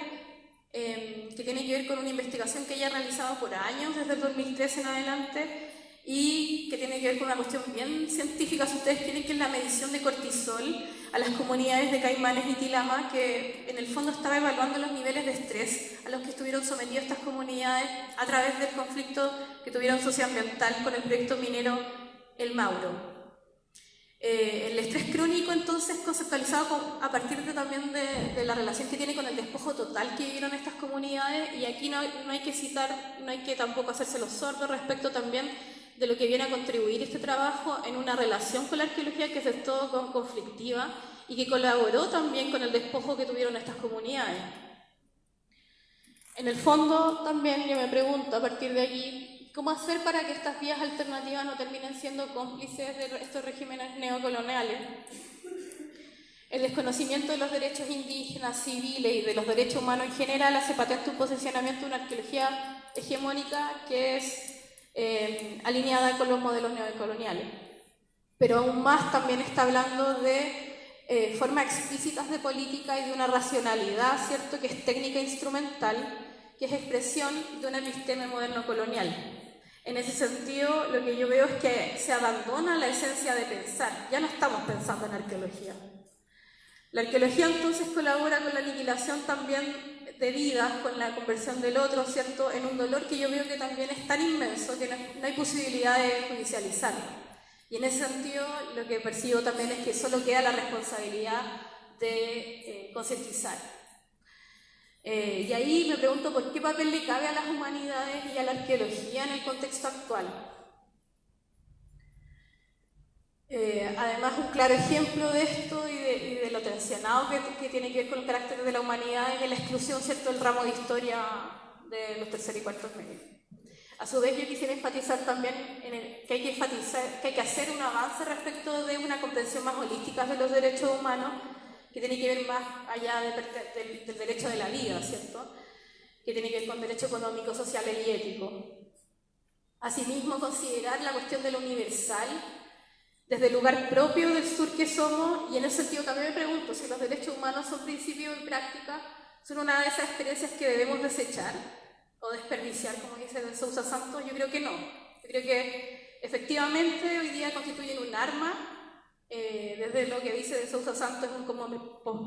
que tiene que ver con una investigación que ella ha realizado por años, desde el 2013 en adelante, y que tiene que ver con una cuestión bien científica, si ustedes quieren, que es la medición de cortisol a las comunidades de Caimanes y Tilama, que en el fondo estaba evaluando los niveles de estrés a los que estuvieron sometidas estas comunidades a través del conflicto que tuvieron socioambiental con el proyecto minero El Mauro. El estrés crónico, entonces, conceptualizado a partir también de la relación que tiene con el despojo total que vivieron estas comunidades, y aquí no hay que citar, no hay que tampoco hacerse los sordos respecto también de lo que viene a contribuir este trabajo en una relación con la arqueología que es de todo conflictiva y que colaboró también con el despojo que tuvieron estas comunidades. En el fondo, también yo me pregunto, a partir de aquí, ¿cómo hacer para que estas vías alternativas no terminen siendo cómplices de estos regímenes neocoloniales? El desconocimiento de los derechos indígenas, civiles y de los derechos humanos en general hace patente un posicionamiento de una arqueología hegemónica que es alineada con los modelos neocoloniales. Pero aún más también está hablando de formas explícitas de política y de una racionalidad, ¿cierto?, que es técnica e instrumental, que es expresión de un episteme moderno colonial. En ese sentido, lo que yo veo es que se abandona la esencia de pensar. Ya no estamos pensando en arqueología. La arqueología entonces colabora con la aniquilación también de vidas, con la conversión del otro, ¿cierto?, en un dolor que yo veo que también es tan inmenso que no hay posibilidad de judicializarlo. Y en ese sentido, lo que percibo también es que solo queda la responsabilidad de concientizar. Y ahí me pregunto por qué papel le cabe a las humanidades y a la arqueología en el contexto actual. Además, un claro ejemplo de esto y de lo tensionado que tiene que ver con el carácter de la humanidad es la exclusión, ¿cierto?, del ramo de historia de los tercer y cuartos medios. A su vez, yo quisiera enfatizar también que hay que hacer un avance respecto de una comprensión más holística de los derechos humanos, que tiene que ver más allá del derecho de la vida, ¿cierto?, que tiene que ver con derecho económico, social y ético. Asimismo, considerar la cuestión de lo universal desde el lugar propio del sur que somos, y en ese sentido también me pregunto si los derechos humanos son principios y prácticas, son una de esas experiencias que debemos desechar o desperdiciar, como dice de Sousa Santos. Yo creo que no. Yo creo que efectivamente hoy día constituyen un arma, desde lo que dice de Sousa Santos, es un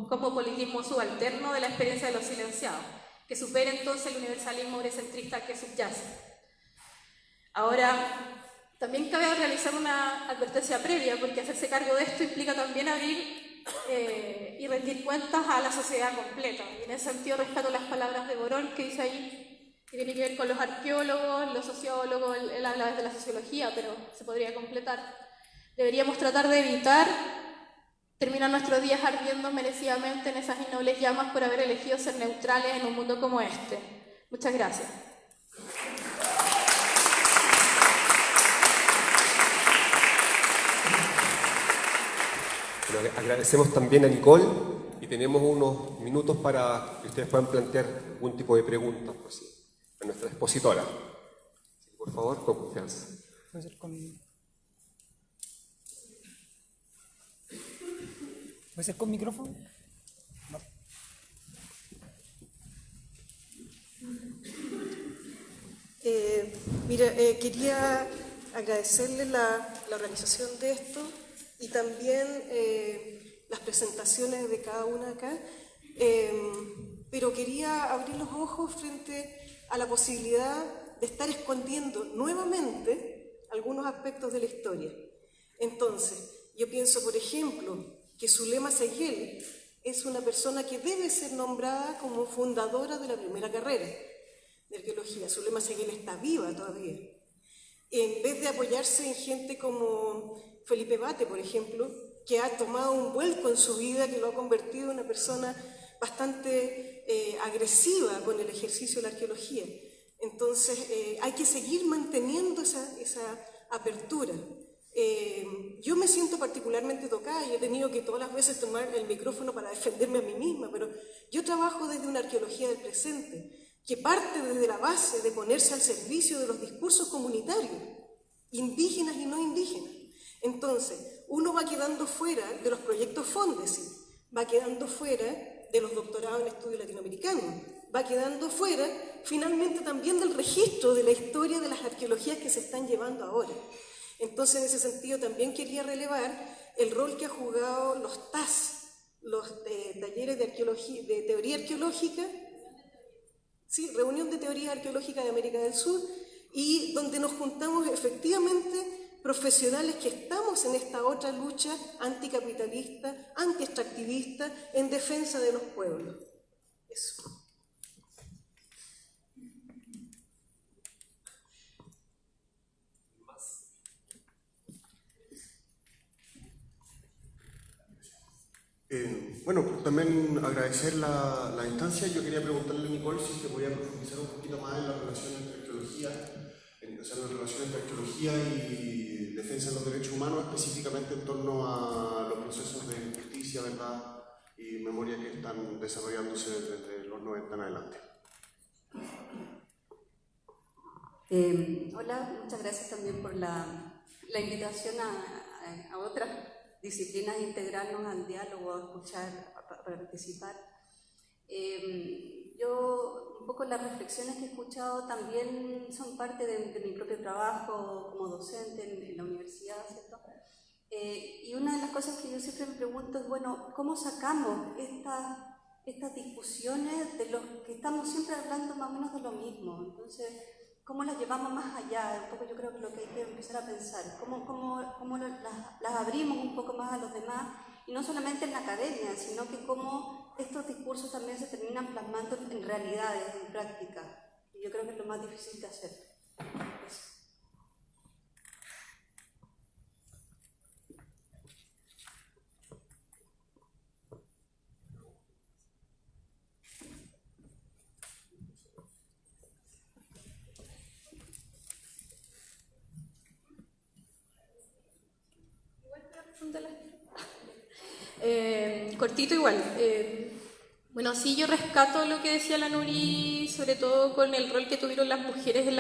cosmopolitismo subalterno de la experiencia de los silenciados, que supera entonces el universalismo eurocentrista que subyace. Ahora, también cabe realizar una advertencia previa, porque hacerse cargo de esto implica también abrir y rendir cuentas a la sociedad completa. Y en ese sentido rescato las palabras de Borón, que dice ahí, que tiene que ver con los arqueólogos, los sociólogos, él habla desde la sociología, pero se podría completar. Deberíamos tratar de evitar terminar nuestros días ardiendo merecidamente en esas innobles llamas por haber elegido ser neutrales en un mundo como este. Muchas gracias. Bueno, agradecemos también a Nicole y tenemos unos minutos para que ustedes puedan plantear algún tipo de preguntas a nuestra expositora. Así que, por favor, con confianza. ¿Puede ser con micrófono? No. Quería agradecerle la organización de esto y también las presentaciones de cada una acá, pero quería abrir los ojos frente a la posibilidad de estar escondiendo nuevamente algunos aspectos de la historia. Entonces, yo pienso, por ejemplo, que Zulema Seguel es una persona que debe ser nombrada como fundadora de la primera carrera de arqueología. Zulema Seguel está viva todavía. En vez de apoyarse en gente como Felipe Bate, por ejemplo, que ha tomado un vuelco en su vida, que lo ha convertido en una persona bastante agresiva con el ejercicio de la arqueología. Entonces, hay que seguir manteniendo esa apertura. Yo me siento particularmente tocada, y he tenido que todas las veces tomar el micrófono para defenderme a mí misma, pero yo trabajo desde una arqueología del presente, que parte desde la base de ponerse al servicio de los discursos comunitarios, indígenas y no indígenas. Entonces, uno va quedando fuera de los proyectos Fondesi, va quedando fuera de los doctorados en estudios latinoamericanos, va quedando fuera finalmente también del registro de la historia de las arqueologías que se están llevando ahora. Entonces, en ese sentido, también quería relevar el rol que ha jugado los TAS, los talleres de teoría arqueológica, sí, Reunión de Teoría Arqueológica de América del Sur, y donde nos juntamos efectivamente profesionales que estamos en esta otra lucha anticapitalista, antiextractivista, en defensa de los pueblos. Eso. Bueno, también agradecer la instancia. Yo quería preguntarle a Nicole si se podía profundizar un poquito más en la relación entre arqueología, y defensa de los derechos humanos, específicamente en torno a los procesos de justicia, verdad y memoria que están desarrollándose desde los 90 en adelante. Hola, muchas gracias también por la invitación a otras disciplinas, integrarnos al diálogo, a escuchar, a participar. Yo, un poco las reflexiones que he escuchado también son parte de mi propio trabajo como docente en la universidad, ¿cierto? Y una de las cosas que yo siempre me pregunto es, bueno, ¿cómo sacamos estas discusiones de los que estamos siempre hablando más o menos de lo mismo? Entonces, ¿cómo las llevamos más allá? Un poco yo creo que lo que hay que empezar a pensar, ¿cómo las abrimos un poco más a los demás? Y no solamente en la academia, sino que cómo estos discursos también se terminan plasmando en realidades, en práctica. Y yo creo que es lo más difícil de hacer. Eso. Cortito igual. Bueno, sí, yo rescato lo que decía la Nuri, sobre todo con el rol que tuvieron las mujeres en la